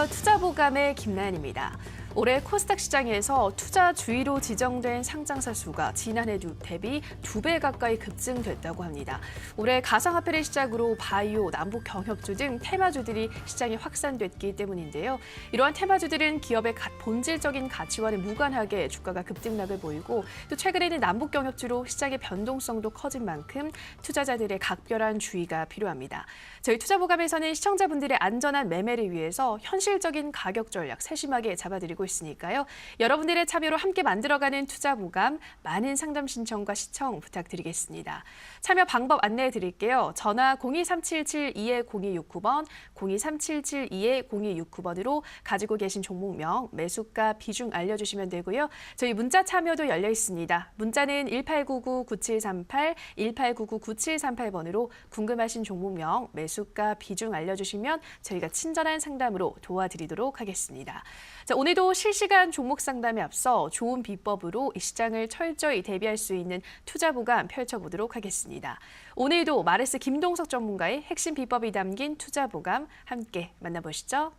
안녕하세요. 투자보감의 김나연입니다. 올해 코스닥 시장에서 투자 주의로 지정된 상장사 수가 지난해 대비 2배 가까이 급증됐다고 합니다. 올해 가상화폐를 시작으로 바이오, 남북 경협주 등 테마주들이 시장에 확산됐기 때문인데요. 이러한 테마주들은 기업의 본질적인 가치와는 무관하게 주가가 급등락을 보이고 또 최근에는 남북 경협주로 시장의 변동성도 커진 만큼 투자자들의 각별한 주의가 필요합니다. 저희 투자보감에서는 시청자분들의 안전한 매매를 위해서 현실적인 가격 전략 세심하게 잡아드리고 있으니까요. 여러분들의 참여로 함께 만들어가는 투자보감, 많은 상담 신청과 시청 부탁드리겠습니다. 참여 방법 안내해 드릴게요. 전화 02377-220269번, 02377-220269번으로 가지고 계신 종목명, 매수가, 비중 알려주시면 되고요. 저희 문자 참여도 열려 있습니다. 문자는 1899-9738, 1899-9738번으로 궁금하신 종목명, 매수가, 비중 알려주시면 저희가 친절한 상담으로 도와드리도록 하겠습니다. 자, 오늘도 실시간 종목 상담에 앞서 좋은 비법으로 이 시장을 철저히 대비할 수 있는 투자보감 펼쳐보도록 하겠습니다. 오늘도 마레스 김동석 전문가의 핵심 비법이 담긴 투자보감 함께 만나보시죠.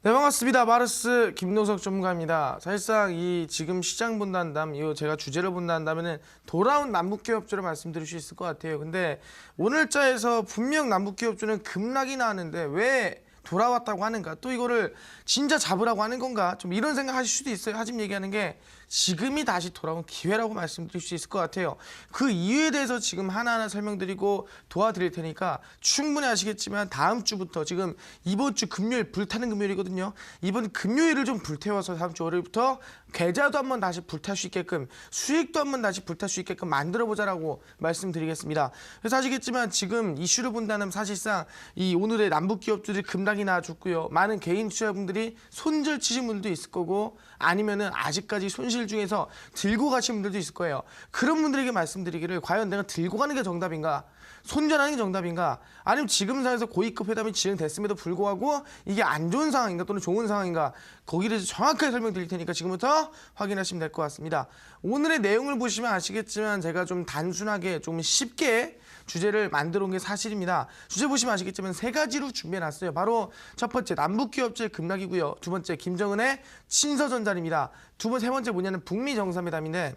네, 반갑습니다. 마르스 김동석 전문가입니다. 사실상 이 지금 시장 본다면, 이 제가 주제를 본다면은 돌아온 남북기업주를 말씀드릴 수 있을 것 같아요. 근데 오늘자에서 분명 남북기업주는 급락이 나왔는데 왜 돌아왔다고 하는가? 또 이거를 진짜 잡으라고 하는 건가? 좀 이런 생각 하실 수도 있어요. 하지만 얘기하는 게 지금이 다시 돌아온 기회라고 말씀드릴 수 있을 것 같아요. 그 이유에 대해서 지금 하나하나 설명드리고 도와드릴 테니까 충분히 아시겠지만 다음 주부터, 지금 이번 주 금요일 불타는 금요일이거든요. 이번 금요일을 좀 불태워서 다음 주 월요일부터 계좌도 한번 다시 불탈 수 있게끔, 수익도 한번 다시 불탈 수 있게끔 만들어보자라고 말씀드리겠습니다. 그래서 아시겠지만 지금 이슈를 본다면 사실상 이 오늘의 남북기업주들이 급락이 나와줬고요. 많은 개인 투자분들이 손절 치신 분들도 있을 거고, 아니면은 아직까지 손실 중에서 들고 가신 분들도 있을 거예요. 그런 분들에게 말씀드리기를, 과연 내가 들고 가는 게 정답인가? 손절하는 게 정답인가? 아니면 지금 상황에서 고위급 회담이 진행됐음에도 불구하고 이게 안 좋은 상황인가 또는 좋은 상황인가? 거기를 정확하게 설명드릴 테니까 지금부터 확인하시면 될 것 같습니다. 오늘의 내용을 보시면 아시겠지만 제가 좀 단순하게 좀 쉽게 주제를 만들어 온 게 사실입니다. 주제 보시면 아시겠지만 세 가지로 준비해놨어요. 바로 첫 번째 남북기업주의 급락이고요. 두 번째 김정은의 신서전달입니다. 세 번째 뭐냐면 북미 정상회담인데,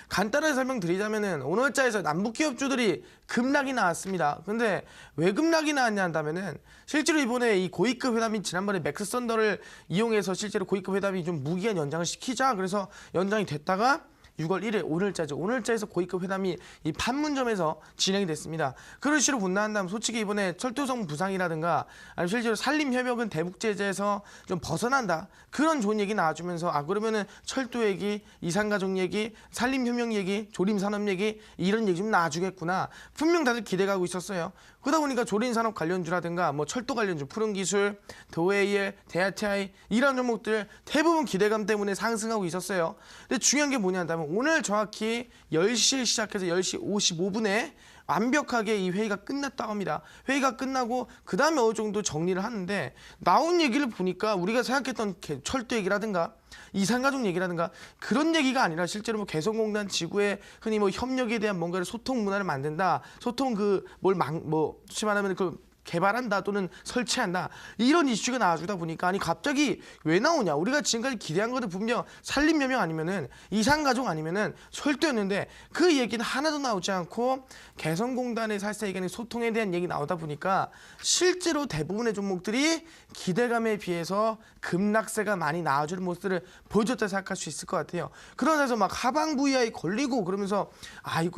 간단하게 설명드리자면은 오늘자에서 남북기업주들이 급락이 나왔습니다. 근데 왜 급락이 나왔냐 한다면은, 실제로 이번에 이 고위급 회담이 지난번에 맥스썬더를 이용해서 실제로 고위급 회담이 좀 무기한 연장을 시키자, 그래서 연장이 됐다가 6월 1일 오늘자죠. 오늘자에서 고위급 회담이 이 판문점에서 진행이 됐습니다. 그런 식으로 본다 한다면 솔직히 이번에 철도성 부상이라든가 아니면 실제로 산림협약은 대북제재에서 좀 벗어난다, 그런 좋은 얘기 나와주면서 그러면은 철도 얘기, 이산가족 얘기, 산림협약 얘기, 조림산업 얘기, 이런 얘기 좀 나와주겠구나. 분명 다들 기대가고 있었어요. 그러다 보니까 조림산업 관련주라든가 뭐 철도 관련주, 푸른기술, 도웨이엘, 대하TI 이런 종목들 대부분 기대감 때문에 상승하고 있었어요. 근데 중요한 게 뭐냐 한다면, 오늘 정확히 10시에 시작해서 10시 55분에 완벽하게 이 회의가 끝났다고 합니다. 회의가 끝나고 그 다음에 어느 정도 정리를 하는데, 나온 얘기를 보니까 우리가 생각했던 철도 얘기라든가 이산가족 얘기라든가 그런 얘기가 아니라, 실제로 뭐 개성공단 지구에 흔히 뭐 협력에 대한 뭔가를 소통 문화를 만든다, 소통 솔직히 말하면 개발한다 또는 설치한다, 이런 이슈가 나와주다 보니까, 아니 갑자기 왜 나오냐? 우리가 지금까지 기대한 것도 분명 산림협약 아니면은 이산가족 아니면은 철도였는데 그 얘기는 하나도 나오지 않고 개성공단의 사실상 얘기하는 소통에 대한 얘기 나오다 보니까 실제로 대부분의 종목들이 기대감에 비해서 급락세가 많이 나와주는 모습을 보여줬다 생각할 수 있을 것 같아요. 그러면서 막 하방 VI 걸리고 그러면서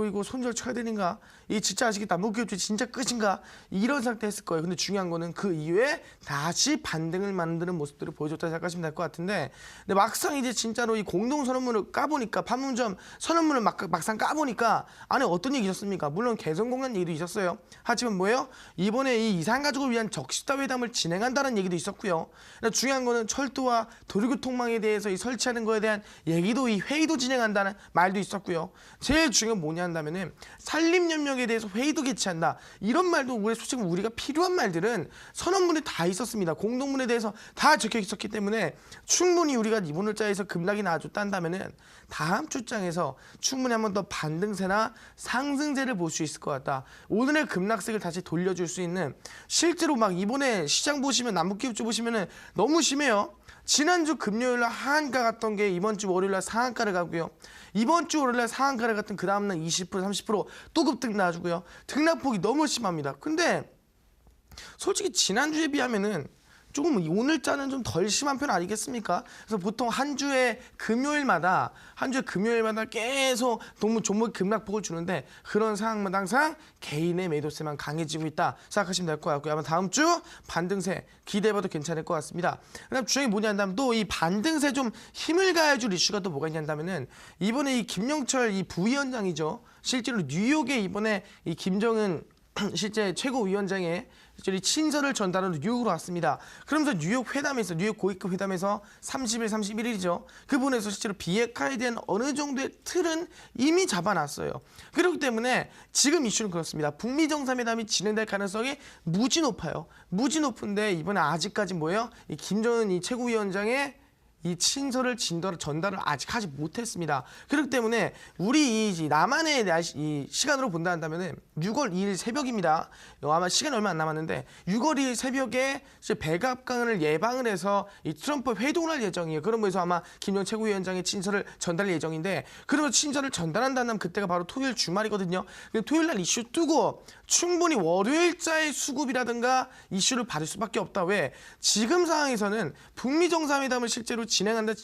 이거 손절 쳐야 되는가? 이 진짜 아시겠다, 남북기업주 진짜 끝인가? 이런 상태에서 했을 거예요. 근데 중요한 거는 그 이후에 다시 반등을 만드는 모습들을 보여줬다 생각하시면 될 것 같은데, 근데 막상 이제 진짜로 이 공동 선언문을 까보니까, 판문점 선언문을 막상 까보니까 안에 어떤 얘기 있었습니까? 물론 개성 공단 얘기도 있었어요. 하지만 뭐예요? 이번에 이 이산 가족을 위한 적시다 회담을 진행한다는 얘기도 있었고요. 중요한 거는 철도와 도로교통망에 대해서 이 설치하는 거에 대한 얘기도, 이 회의도 진행한다는 말도 있었고요. 제일 중요한 건 뭐냐 한다면은 산림협력에 대해서 회의도 개최한다. 이런 말도 솔직히 우리가 필요한 말들은 선언문에 다 있었습니다. 공동문에 대해서 다 적혀 있었기 때문에 충분히 우리가 이번 월자에서 급락이 나와줬다 한다면은 다음 출장에서 충분히 한 번 더 반등세나 상승세를 볼 수 있을 것 같다. 오늘의 급락색을 다시 돌려줄 수 있는, 실제로 막 이번에 시장 보시면 남북기업주 보시면은 너무 심해요. 지난주 금요일날 하한가 갔던 게 이번 주 월요일날 상한가를 가고요. 이번 주 월요일날 상한가를 갔던 그 다음날 20% 30% 또 급등 나와주고요. 등락폭이 너무 심합니다. 근데 솔직히 지난주에 비하면은 조금 오늘자는 좀 덜 심한 편 아니겠습니까? 그래서 보통 한 주에 금요일마다 계속 종목 급락폭을 주는데, 그런 상황마다 항상 개인의 매도세만 강해지고 있다 생각하시면 될 것 같고요. 아마 다음 주 반등세 기대해봐도 괜찮을 것 같습니다. 그다음 주장이 뭐냐 한다면, 또 이 반등세 좀 힘을 가해줄 이슈가 또 뭐가 있냐 한다면은, 이번에 이 김영철 이 부위원장이죠. 실제로 뉴욕에 이번에 이 김정은 실제 최고위원장의 친서를 전달하러 뉴욕으로 왔습니다. 그러면서 뉴욕 고위급 회담에서 30일, 31일이죠. 그분에서 실제로 비핵화에 대한 어느 정도의 틀은 이미 잡아놨어요. 그렇기 때문에 지금 이슈는 그렇습니다. 북미 정상회담이 진행될 가능성이 무지 높아요. 무지 높은데 이번에 아직까지 뭐예요? 이 김정은 이 최고위원장의 이 친서를 전달을 아직 하지 못했습니다. 그렇기 때문에 우리 이 남한의 이 시간으로 본다 한다면은 6월 2일 새벽입니다. 아마 시간이 얼마 안 남았는데 6월 2일 새벽에 백악관을 예방을 해서 이 트럼프 회동을 할 예정이에요. 그러면서 아마 김정은 최고위원장의 친서를 전달할 예정인데, 그러면 친서를 전달한다면 그때가 바로 토요일 주말이거든요. 토요일 날 이슈 뜨고 충분히 월요일자의 수급이라든가 이슈를 받을 수밖에 없다. 왜? 지금 상황에서는 북미 정상회담을 실제로 진행한다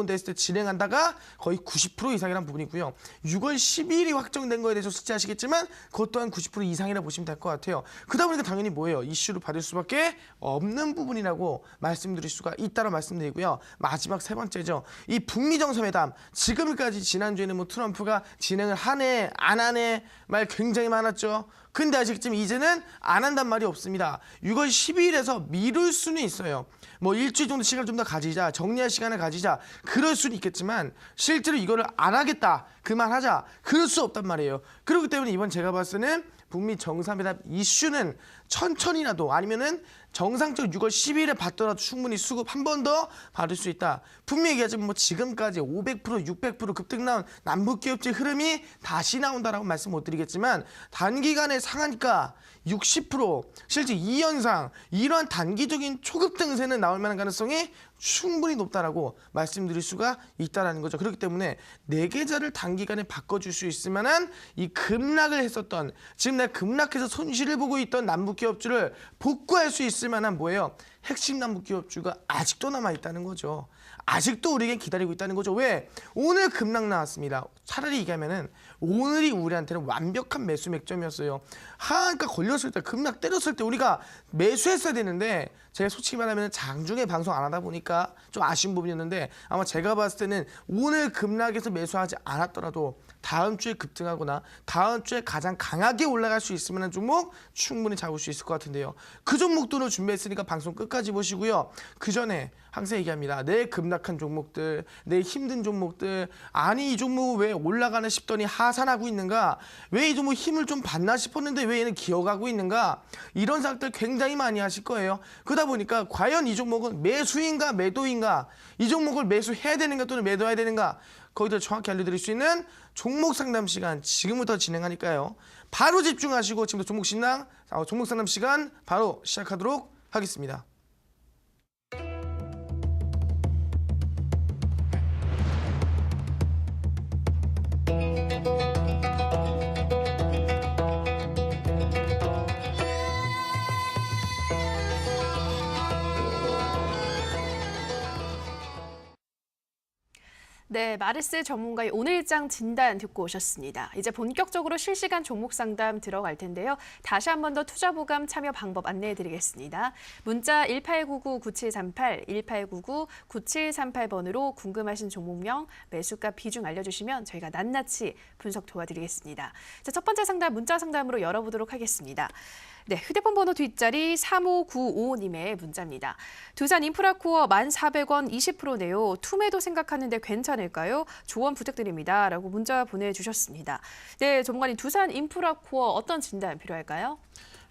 했을 때 진행한다가 거의 90% 이상이라는 부분이고요. 6월 12일이 확정된 거에 대해서 숙지 아시겠지만 그것 또한 90% 이상이라 보시면 될 것 같아요. 그러다 보니까 당연히 뭐예요? 이슈를 받을 수밖에 없는 부분이라고 말씀드릴 수가 있다고 말씀드리고요. 마지막 세 번째죠. 이 북미 정상회담, 지금까지 지난주에는 뭐 트럼프가 진행을 하네 안 하네 말 굉장히 많았죠. 근데 아시겠지만 이제는 안 한단 말이 없습니다. 6월 12일에서 미룰 수는 있어요. 뭐 일주일 정도 시간을 좀 더 가지자, 정리할 시간을 가지자, 그럴 수는 있겠지만 실제로 이거를 안 하겠다, 그만하자, 그럴 수 없단 말이에요. 그렇기 때문에 이번 제가 봤을 때는 북미 정상회담 이슈는 천천히라도, 아니면은 정상적 6월 12일에 받더라도 충분히 수급 한 번 더 받을 수 있다. 분명히 얘기하지만 뭐 지금까지 500% 600% 급등 나온 남북기업체 흐름이 다시 나온다라고 말씀 못 드리겠지만, 단기간에 상한가 60%, 실제 이 현상, 이러한 단기적인 초급등세는 나올 만한 가능성이 충분히 높다라고 말씀드릴 수가 있다는 거죠. 그렇기 때문에 내 계좌를 단기간에 바꿔줄 수 있을 만한 이 급락을 했었던, 지금 내가 급락해서 손실을 보고 있던 남북기업주를 복구할 수 있을 만한 뭐예요? 핵심 남북기업주가 아직도 남아있다는 거죠. 아직도 우리에게 기다리고 있다는 거죠. 왜? 오늘 급락 나왔습니다. 차라리 얘기하면은 오늘이 우리한테는 완벽한 매수 맥점이었어요. 하한가 걸렸을 때, 급락 때렸을 때 우리가 매수했어야 되는데, 제가 솔직히 말하면 장중에 방송 안 하다 보니까 좀 아쉬운 부분이었는데, 아마 제가 봤을 때는 오늘 급락에서 매수하지 않았더라도 다음 주에 급등하거나 다음 주에 가장 강하게 올라갈 수 있을 만한 종목 충분히 잡을 수 있을 것 같은데요. 그 종목들을 준비했으니까 방송 끝까지 보시고요. 그 전에 항상 얘기합니다. 내 급락한 종목들, 내 힘든 종목들, 아니 이 종목 왜 올라가나 싶더니 하산하고 있는가, 왜 이 종목 힘을 좀 받나 싶었는데 왜 얘는 기어가고 있는가, 이런 생각들 굉장히 많이 하실 거예요. 그러다 보니까 과연 이 종목은 매수인가 매도인가, 이 종목을 매수해야 되는가 또는 매도해야 되는가, 거기다 정확히 알려드릴 수 있는 종목 상담 시간 지금부터 진행하니까요. 바로 집중하시고 지금부터 종목 상담 시간 바로 시작하도록 하겠습니다. 네, 마르스 전문가의 오늘장 진단 듣고 오셨습니다. 이제 본격적으로 실시간 종목 상담 들어갈 텐데요. 다시 한 번 더 투자보감 참여 방법 안내해드리겠습니다. 문자 1899-9738, 1899-9738번으로 궁금하신 종목명, 매수가 비중 알려주시면 저희가 낱낱이 분석 도와드리겠습니다. 자, 첫 번째 상담 문자 상담으로 열어보도록 하겠습니다. 네, 휴대폰 번호 뒷자리 3595님의 문자입니다. 두산 인프라코어 1,400원 20%네요. 투매도 생각하는데 괜찮을까요? 조언 부탁드립니다. 라고 문자 보내주셨습니다. 네, 전문가님 두산 인프라코어 어떤 진단 필요할까요?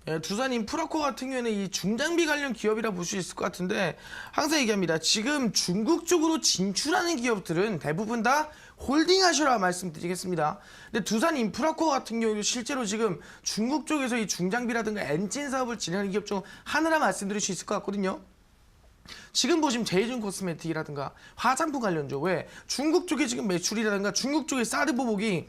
예, 두산 인프라코어 같은 경우에는 이 중장비 관련 기업이라 볼 수 있을 것 같은데 항상 얘기합니다. 지금 중국 쪽으로 진출하는 기업들은 대부분 다 홀딩하시라 말씀드리겠습니다. 근데 두산 인프라코어 같은 경우도 실제로 지금 중국 쪽에서 이 중장비라든가 엔진 사업을 진행하는 기업 중 하나라 말씀드릴 수 있을 것 같거든요. 지금 보시면 제이준 코스메틱이라든가 화장품 관련주, 왜 중국 쪽에 지금 매출이라든가 중국 쪽의 사드 보복이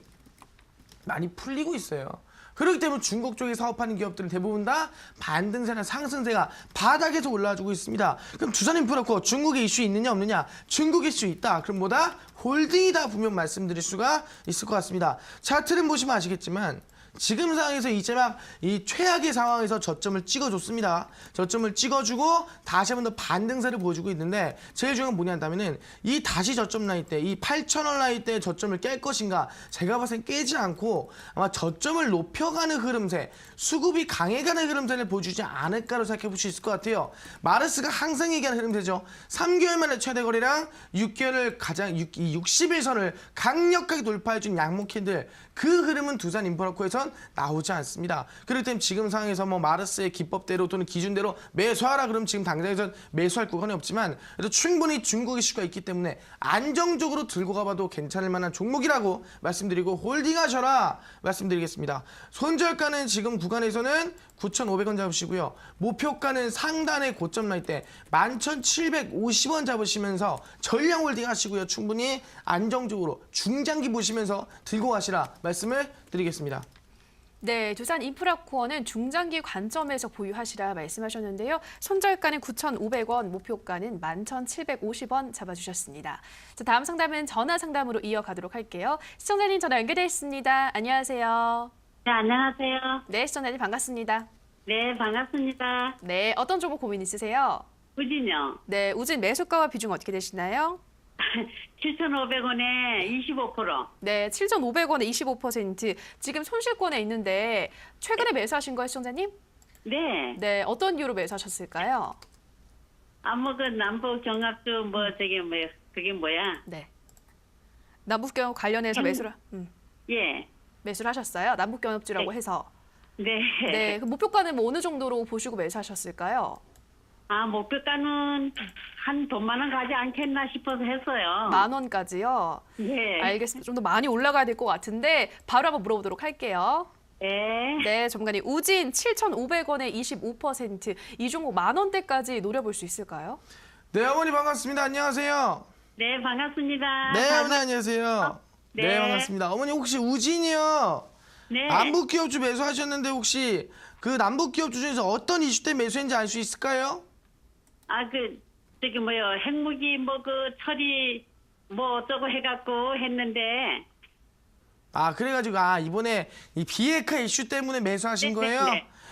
많이 풀리고 있어요. 그렇기 때문에 중국 쪽에 사업하는 기업들은 대부분 다 반등세나 상승세가 바닥에서 올라와주고 있습니다. 그럼 두산인프라코어 중국에 이슈 있느냐 없느냐? 중국에 이슈 있다. 그럼 뭐다? 홀딩이다 분명 말씀드릴 수가 있을 것 같습니다. 차트를 보시면 아시겠지만 지금 상황에서 이제 막 이 최악의 상황에서 저점을 찍어줬습니다. 저점을 찍어주고 다시 한 번 더 반등세를 보여주고 있는데 제일 중요한 건 뭐냐 한다면은 이 다시 저점 라인 때 이 8,000원 라인 때 저점을 깰 것인가, 제가 봤을 땐 깨지 않고 아마 저점을 높여가는 흐름세, 수급이 강해가는 흐름세를 보여주지 않을까로 생각해 볼 수 있을 것 같아요. 마르스가 항상 얘기하는 흐름세죠. 3개월 만에 최대 거래량, 6개월을 가장 60일선을 강력하게 돌파해준 양목 캔들, 그 흐름은 두산 인프라코에선 나오지 않습니다. 그렇기 때문에 지금 상황에서 뭐 마르스의 기법대로 또는 기준대로 매수하라 그러면 지금 당장에선 매수할 구간이 없지만 그래도 충분히 중국 이슈가 있기 때문에 안정적으로 들고 가봐도 괜찮을 만한 종목이라고 말씀드리고 홀딩하셔라 말씀드리겠습니다. 손절가는 지금 구간에서는 9,500원 잡으시고요. 목표가는 상단의 고점 라인 때 11,750원 잡으시면서 전량 홀딩 하시고요. 충분히 안정적으로 중장기 보시면서 들고 가시라 말씀을 드리겠습니다. 네, 두산 인프라코어는 중장기 관점에서 보유하시라 말씀하셨는데요. 손절가는 9,500원, 목표가는 11,750원 잡아주셨습니다. 자, 다음 상담은 전화 상담으로 이어가도록 할게요. 시청자님 전화 연결되어 있습니다. 안녕하세요. 네, 안녕하세요. 네, 시청자님 반갑습니다. 네, 반갑습니다. 네, 어떤 종목 고민 있으세요? 우진요. 네, 우진 매수가와 비중 어떻게 되시나요? 7,500원에 25%. 네, 7,500원에 25%. 지금 손실권에 있는데 최근에 매수하신 거예요, 시청자님? 네. 네, 어떤 이유로 매수하셨을까요? 그 남북 경합주 그게 뭐야? 네. 남북경협 관련해서 매수를 예. 매수를 하셨어요. 남북경협주라고 네. 해서. 네. 네, 그 목표가는 뭐 어느 정도로 보시고 매수하셨을까요? 목표가는 한 돈만 원 가지 않겠나 싶어서 했어요. 10,000원까지요. 네. 알겠습니다. 좀 더 많이 올라가야 될 것 같은데 바로 한번 물어보도록 할게요. 네. 네, 전문가님. 우진 7,500원에 25%. 이 종목 10,000원대까지 노려볼 수 있을까요? 네, 어머니 반갑습니다. 안녕하세요. 네, 반갑습니다. 네, 어머니 안녕하세요. 네, 네. 반갑습니다. 어머니 혹시 우진이요? 네. 남북기업주 매수하셨는데 혹시 그 남북기업주 중에서 어떤 이슈 때문에 매수했는지 알 수 있을까요? 핵무기 처리 어쩌고 해갖고 했는데. 그래가지고 이번에 이 비핵화 이슈 때문에 매수하신 거예요?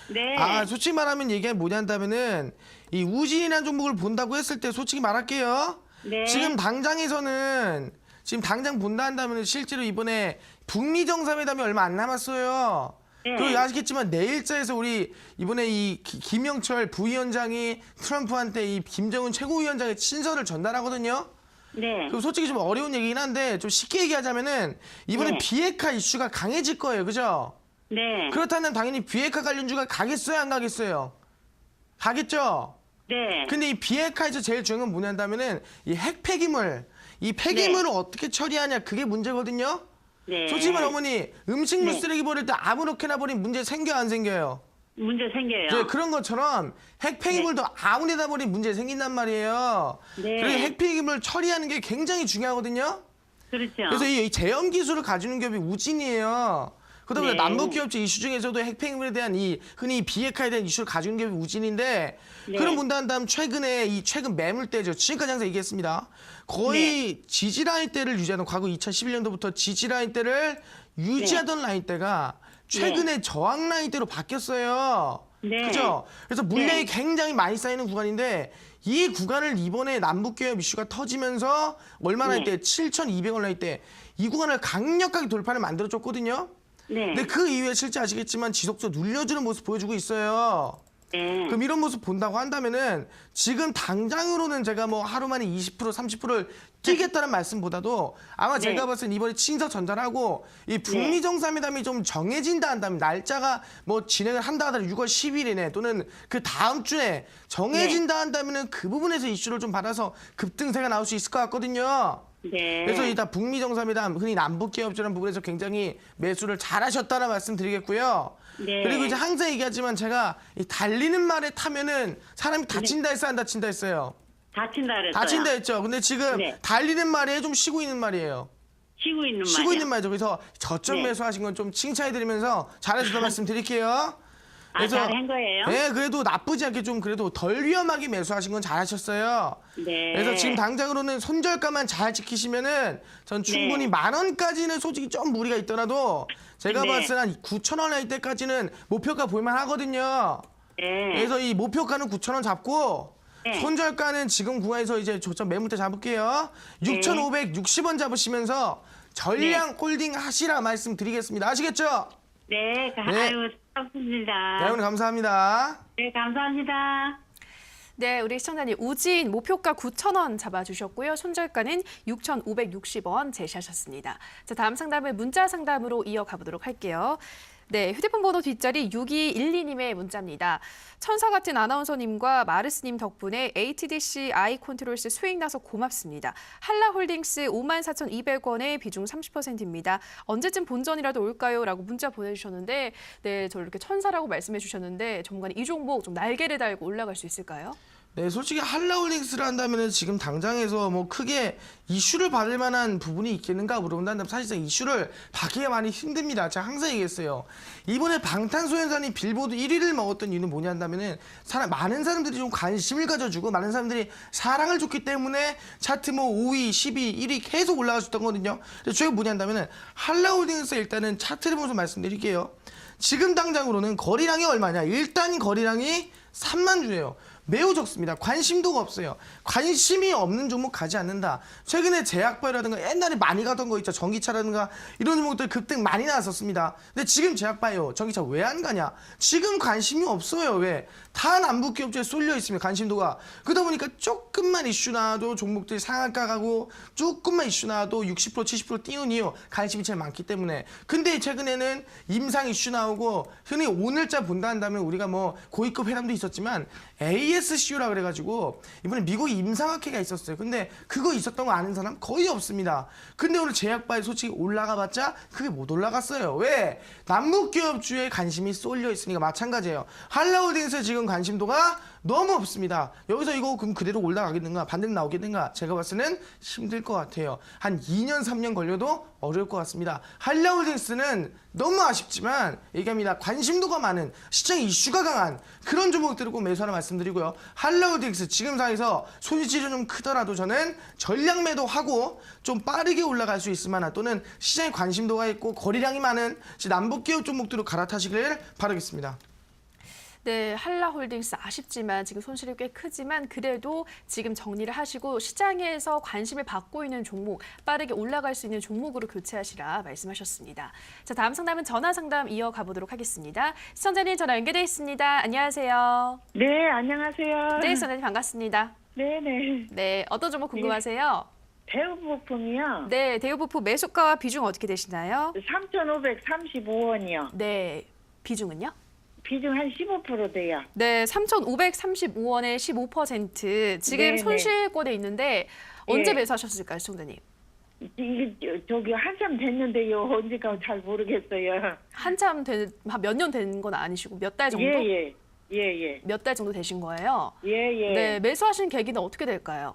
네. 솔직히 말하면 얘기가 뭐냐면은 이 우진이라는 종목을 본다고 했을 때 솔직히 말할게요. 네. 지금 당장에서는 지금 당장 본다 한다면 실제로 이번에 북미 정상회담이 얼마 안 남았어요. 네. 그리고 아시겠지만 내일자에서 우리 이번에 이 김영철 부위원장이 트럼프한테 이 김정은 최고위원장의 친서를 전달하거든요. 네. 그럼 솔직히 좀 어려운 얘기긴 한데 좀 쉽게 얘기하자면은 이번에 네. 비핵화 이슈가 강해질 거예요. 그죠? 네. 그렇다면 당연히 비핵화 관련주가 가겠어요, 안 가겠어요? 가겠죠? 네. 근데 이 비핵화에서 제일 중요한 건 뭐냐면은 이 핵 폐기물, 이 폐기물을 어떻게 처리하냐 그게 문제거든요. 네. 솔직히 말해 어머니 음식물 네. 쓰레기 버릴 때 아무렇게나 버리면 문제 생겨 안 생겨요? 문제 생겨요. 네, 그런 것처럼 핵 폐기물도 아무데나 버리면 문제 생긴단 말이에요. 네. 그래서 핵 폐기물 처리하는 게 굉장히 중요하거든요. 그렇죠. 그래서 이 제염 기술을 가지는 기업이 우진이에요. 그러다 보니 네. 남북기업체 이슈 중에서도 핵폐기물에 대한 이 흔히 비핵화에 대한 이슈를 가지고 있는 게 우진인데 네. 그런 분단 다음 최근에 이 최근 매물대죠. 지금까지 항상 얘기했습니다. 거의 지지라인 대를 유지하던 과거 2011년도부터 지지라인 대를 유지하던 라인대가 최근에 저항 라인대로 바뀌었어요. 네. 그죠? 그래서 물량이 네. 굉장히 많이 쌓이는 구간인데 이 구간을 이번에 남북기업 이슈가 터지면서 얼마나 네. 할 때 7,200원 라인 때 이 구간을 강력하게 돌파를 만들어줬거든요. 네. 근데 그 이후에 실제 아시겠지만 지속적으로 눌려주는 모습 보여주고 있어요. 네. 그럼 이런 모습 본다고 한다면은 지금 당장으로는 제가 뭐 하루 만에 20% 30%를 뛰겠다는 말씀보다도 아마 네. 제가 봤을 때 이번에 친서 전달하고 이 북미 정상회담이 좀 정해진다 한다면 날짜가 뭐 진행을 한다 하더라도 6월 10일이네 또는 그 다음 주에 정해진다 한다면은 그 부분에서 이슈를 좀 받아서 급등세가 나올 수 있을 것 같거든요. 네. 그래서 일단 북미 정상회담 흔히 남북기업이라는 부분에서 굉장히 매수를 잘하셨다는 말씀드리겠고요. 네. 그리고 이제 항상 얘기하지만 제가 이 달리는 말에 타면은 사람이 다친다 했어요, 안 다친다 했어요? 다친다 그랬어요. 다친다 했죠. 근데 지금 네. 달리는 말이에요, 좀 쉬고 있는 말이에요. 쉬고 있는 쉬고 말이요. 있는 말이죠. 그래서 저점 네. 매수하신 건 좀 칭찬해드리면서 잘해주다 말씀드릴게요. 잘한 거예요? 네, 그래도 나쁘지 않게 좀 그래도 덜 위험하게 매수하신 건 잘하셨어요. 네. 그래서 지금 당장으로는 손절가만 잘 지키시면은 전 충분히 네. 10,000원까지는 솔직히 좀 무리가 있더라도 제가 네. 봤을 때 한 9,000원 할 때까지는 목표가 볼만 하거든요. 네. 그래서 이 목표가는 9,000원 잡고 네. 손절가는 지금 구간에서 이제 저점 매물대 잡을게요. 6,560원 잡으시면서 전량 홀딩 하시라 말씀드리겠습니다. 아시겠죠? 네. 네. 아유, 고맙습니다. 네, 오늘 감사합니다. 네, 감사합니다. 네, 우리 시청자님 우진 목표가 9,000원 잡아주셨고요. 손절가는 6,560원 제시하셨습니다. 자, 다음 상담을 문자 상담으로 이어가 보도록 할게요. 네, 휴대폰 번호 뒷자리 6212님의 문자입니다. 천사 같은 아나운서님과 마르스님 덕분에 HTDC 아이컨트롤스 수익 나서 고맙습니다. 한라홀딩스 54,200원에 비중 30%입니다. 언제쯤 본전이라도 올까요? 라고 문자 보내주셨는데 네, 저 이렇게 천사라고 말씀해 주셨는데 전문가님 이 종목 좀 날개를 달고 올라갈 수 있을까요? 네, 솔직히 한라홀딩스를 한다면은 지금 당장에서 뭐 크게 이슈를 받을 만한 부분이 있겠는가 물어본다면 사실상 이슈를 받기가 많이 힘듭니다. 제가 항상 얘기했어요. 이번에 방탄소년단이 빌보드 1위를 먹었던 이유는 뭐냐 한다면은 많은 사람들이 좀 관심을 가져주고 많은 사람들이 사랑을 줬기 때문에 차트 뭐 5위, 10위, 1위 계속 올라가줬던 거거든요. 그래서 제가 뭐냐 한다면은 한라홀딩스 일단은 차트를 보면서 말씀드릴게요. 지금 당장으로는 거래량이 얼마냐? 일단 거래량이 3만 주예요. 매우 적습니다. 관심도가 없어요. 관심이 없는 종목 가지 않는다. 최근에 제약바이오라든가 옛날에 많이 가던 거 있죠. 전기차라든가 이런 종목들 급등 많이 나왔었습니다. 근데 지금 제약바이오, 전기차 왜 안 가냐? 지금 관심이 없어요. 왜? 다 남북기업체에 쏠려 있습니다. 관심도가. 그러다 보니까 조금만 이슈 나와도 종목들이 상한가 가고 조금만 이슈 나와도 60% 70% 띄운 이유 관심이 제일 많기 때문에. 근데 최근에는 임상 이슈 나오고 흔히 오늘자 본다 한다면 우리가 뭐 고위급 회담도 있었지만 ASCU라 그래가지고 이번에 미국 임상학회가 있었어요. 근데 그거 있었던 거 아는 사람 거의 없습니다. 근데 오늘 제약바에 솔직히 올라가봤자 그게 못 올라갔어요. 왜? 남북기업주에 관심이 쏠려 있으니까 마찬가지예요. 한라홀딩스의 지금 관심도가 너무 없습니다. 여기서 이거 그럼 그대로 올라가겠는가? 반대로 나오겠는가? 제가 봤을 때는 힘들 것 같아요. 한 2년, 3년 걸려도 어려울 것 같습니다. 한라홀딩스는 너무 아쉽지만 얘기합니다. 관심도가 많은 시장 이슈가 강한 그런 종목들을 꼭 매수하라 말씀드리고요. 한라홀딩스 지금 상황에서 손실이 좀 크더라도 저는 전량 매도하고 좀 빠르게 올라갈 수 있을 만한 또는 시장에 관심도가 있고 거래량이 많은 남북기업 종목들로 갈아타시길 바라겠습니다. 네, 한라홀딩스 아쉽지만 지금 손실이 꽤 크지만 그래도 지금 정리를 하시고 시장에서 관심을 받고 있는 종목, 빠르게 올라갈 수 있는 종목으로 교체하시라 말씀하셨습니다. 자, 다음 상담은 전화 상담 이어가 보도록 하겠습니다. 시청자님 전화 연결되어 있습니다. 안녕하세요. 네, 안녕하세요. 네, 시청자님 반갑습니다. 네네. 네, 어떤 종목 궁금하세요? 대우부품이요. 네, 대우부품 매수가와 비중 어떻게 되시나요? 3,535원이요. 네, 비중은요? 비중 한 15% 돼요. 네, 3,535원에 15%. 지금 네네. 손실권에 있는데 언제 예. 매수하셨을까요, 시청자님? 이게 저기 한참 됐는데요. 언제가 잘 모르겠어요. 한참 몇 년 된 건 아니시고 몇 달 정도? 예예. 예예. 몇 달 정도 되신 거예요? 예예. 네, 매수하신 계기는 어떻게 될까요?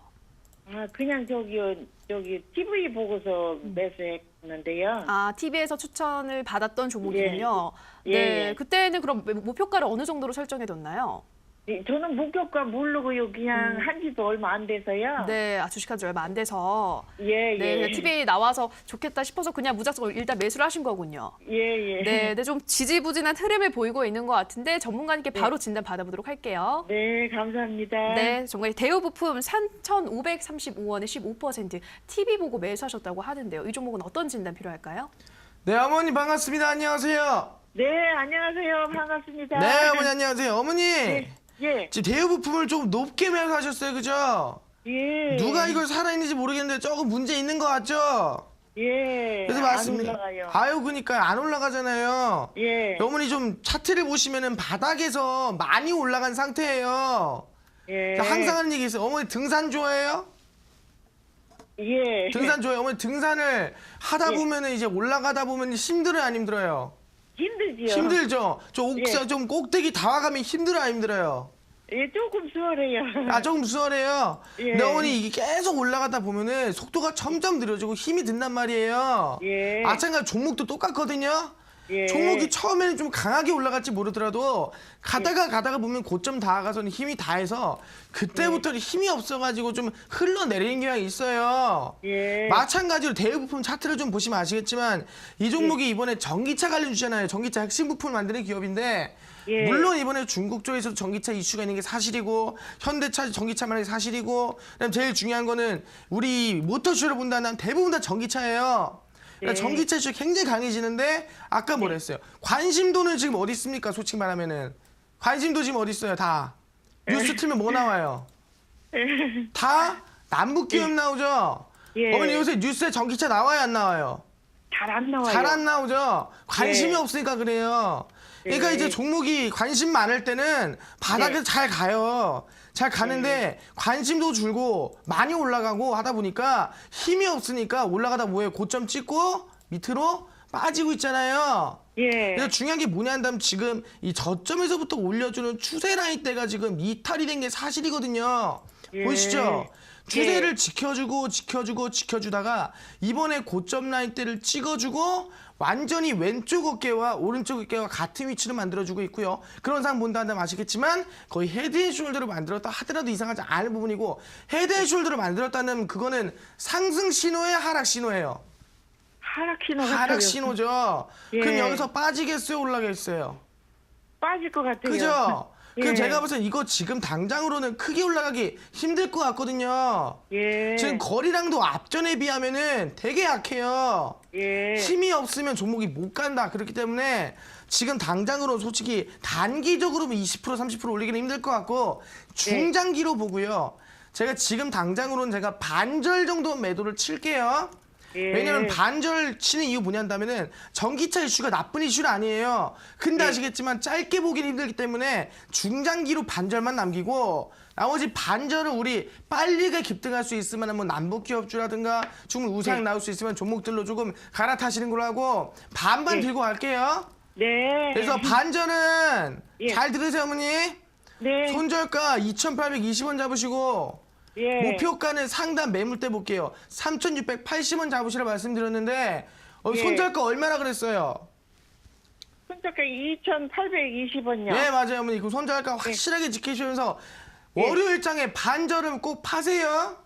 아, 그냥 저기 TV 보고서 매수했는데요. 아, TV에서 추천을 받았던 종목이군요. 예, 네, 예. 그때는 그럼 목표가를 어느 정도로 설정해뒀나요? 저는 목표가 모르고요. 그냥 한 지도 얼마 안 돼서요. 네, 주식한 지 얼마 안 돼서 예, 네, 예. TV에 나와서 좋겠다 싶어서 그냥 무작정 일단 매수를 하신 거군요. 예, 예. 네, 네, 좀 지지부진한 흐름을 보이고 있는 것 같은데 전문가님께 바로 진단 받아보도록 할게요. 네, 감사합니다. 네, 정말 대우부품 3,535원에 15% TV 보고 매수하셨다고 하는데요. 이 종목은 어떤 진단 필요할까요? 네, 어머니 반갑습니다. 안녕하세요. 네, 안녕하세요. 반갑습니다. 네, 어머니 안녕하세요. 어머니. 예, 지금 대우부품을 좀 높게 매수하셨어요, 그죠? 예. 누가 이걸 살아있는지 모르겠는데 조금 문제 있는 것 같죠? 예. 그래서 안 맞습니다. 올라가요. 아유, 그러니까 안 올라가잖아요. 예. 어머니 좀 차트를 보시면은 바닥에서 많이 올라간 상태예요. 예. 항상 하는 얘기 있어요. 어머니 등산 좋아해요? 예. 등산 좋아해요. 어머니 등산을 하다 예. 보면은 이제 올라가다 보면 힘들어요, 안 힘들어요? 힘들지요. 힘들죠. 저 옥상 예. 좀 꼭대기 다 와가면 힘들어요, 안 힘들어요? 예, 조금 수월해요. 아, 조금 수월해요. 예. 근데 어머니 이게 계속 올라가다 보면은 속도가 점점 느려지고 힘이 든단 말이에요. 예. 마찬가지로 종목도 똑같거든요. 예. 종목이 처음에는 좀 강하게 올라갈지 모르더라도 가다가 보면 고점 닿아가서는 힘이 다해서 그때부터는 힘이 없어가지고 좀 흘러내리는 경향이 있어요. 예. 마찬가지로 대우부품 차트를 좀 보시면 아시겠지만 이 종목이 이번에 전기차 관련 주잖아요. 전기차 핵심 부품을 만드는 기업인데 예. 물론 이번에 중국 쪽에서도 전기차 이슈가 있는 게 사실이고 현대차 전기차 만드는 게 사실이고 그다음 제일 중요한 거는 우리 모터쇼를 본다면 대부분 다 전기차예요. 그러니까 네. 전기차 이슈가 굉장히 강해지는데 아까 뭐라 했어요? 관심도는 지금 어디 있습니까? 솔직히 말하면은 관심도 지금 어디 있어요? 다 뉴스 틀면 뭐 나와요? 다 남북기업 나오죠. 예. 어머니 요새 뉴스에 전기차 나와요, 안 나와요? 잘 안 나와요. 잘 안 나오죠. 관심이 예. 없으니까 그래요. 그러니까 예. 이제 종목이 관심 많을 때는 바닥에서 예. 잘 가요. 잘 가는데 관심도 줄고 많이 올라가고 하다 보니까 힘이 없으니까 올라가다 뭐예요? 고점 찍고 밑으로 빠지고 있잖아요. 예. 그래서 중요한 게 뭐냐 한다면 지금 이 저점에서부터 올려주는 추세 라인대가 지금 이탈이 된 게 사실이거든요. 예. 보이시죠? 추세를 예. 지켜주다가 이번에 고점 라인대를 찍어주고 완전히 왼쪽 어깨와 오른쪽 어깨와 같은 위치를 만들어주고 있고요. 그런 상황 본다면 아시겠지만 거의 헤드앤숄더를 만들었다 하더라도 이상하지 않을 부분이고 헤드앤숄더를 만들었다는 그거는 상승 신호의 하락 신호예요. 하락 신호 같아요. 하락 신호죠. 예. 그럼 여기서 빠지겠어요? 올라가겠어요? 빠질 것 같아요. 그죠? 그럼 예. 제가 봐서 이거 지금 당장으로는 크게 올라가기 힘들 것 같거든요. 예. 지금 거리랑도 앞전에 비하면은 되게 약해요. 예. 힘이 없으면 종목이 못 간다. 그렇기 때문에 지금 당장으로 솔직히 단기적으로 20% 30% 올리기는 힘들 것 같고 중장기로 보고요. 제가 지금 당장으로는 제가 반절 정도 매도를 칠게요. 예. 왜냐면 반절 치는 이유 뭐냐 한다면은 전기차 이슈가 나쁜 이슈는 아니에요. 근데 예. 아시겠지만 짧게 보기는 힘들기 때문에 중장기로 반절만 남기고 나머지 반절은 우리 빨리게 급등할 수 있으면 뭐 남북기업주라든가 중국 우상 네. 나올 수 있으면 종목들로 조금 갈아타시는 걸로 하고 반반 네. 들고 갈게요. 네. 그래서 반절은 예. 잘 들으세요 어머니. 네. 손절가 2,820원 잡으시고 예. 목표가는 상단 매물대 볼게요. 3,680원 잡으시라 말씀드렸는데 예. 손절가 얼마나 그랬어요? 손절가 2,820원요. 네 맞아요 어머니. 그 손절가 확실하게 지키시면서 예. 월요일장에 반절은 꼭 파세요.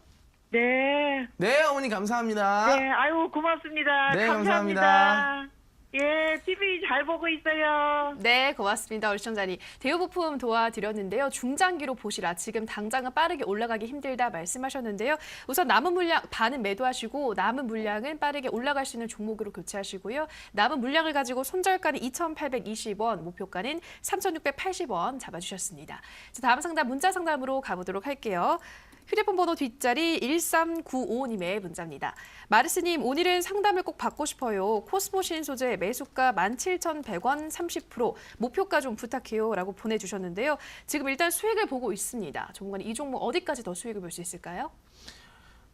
네. 네 어머니 감사합니다. 네. 아유, 고맙습니다. 네, 감사합니다. 감사합니다. 예, TV 잘 보고 있어요. 네, 고맙습니다. 우리 시청자님. 대우부품 도와드렸는데요. 중장기로 보시라. 지금 당장은 빠르게 올라가기 힘들다 말씀하셨는데요. 우선 남은 물량 반은 매도하시고 남은 물량은 빠르게 올라갈 수 있는 종목으로 교체하시고요. 남은 물량을 가지고 손절가는 2,820원, 목표가는 3,680원 잡아주셨습니다. 자, 다음 상담 문자 상담으로 가보도록 할게요. 휴대폰 번호 뒷자리 1395님의 문자입니다. 마르스님, 오늘은 상담을 꼭 받고 싶어요. 코스모 신소재 매수가 17,100원 30%, 목표가 좀 부탁해요 라고 보내주셨는데요. 지금 일단 수익을 보고 있습니다. 전문가님, 이 종목 어디까지 더 수익을 볼 수 있을까요?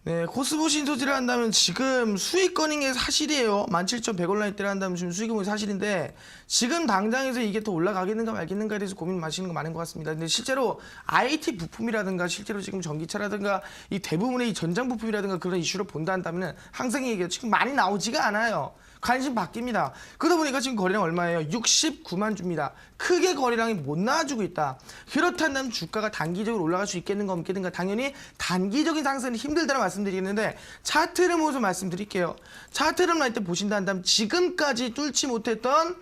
네, 코스모 신소지를 한다면 지금 수익권인 게 사실이에요. 17,100원 라인대를 한다면 지금 수익은 사실인데 지금 당장에서 이게 더 올라가겠는가 말겠는가에 대해서 고민 마시는 거 많은 것 같습니다. 근데 실제로 IT 부품이라든가 실제로 지금 전기차라든가 이 대부분의 이 전장 부품이라든가 그런 이슈를 본다 한다면 항상 얘기해요. 지금 많이 나오지가 않아요. 관심 바뀝니다. 그러다 보니까 지금 거래량 얼마예요? 69만 주입니다. 크게 거래량이 못 나와주고 있다. 그렇다면 주가가 단기적으로 올라갈 수 있겠는가 없겠는가 당연히 단기적인 상승은 힘들다고 말씀드리겠는데 차트를 보면서 말씀드릴게요. 차트를 할 때 보신다 한다면 지금까지 뚫지 못했던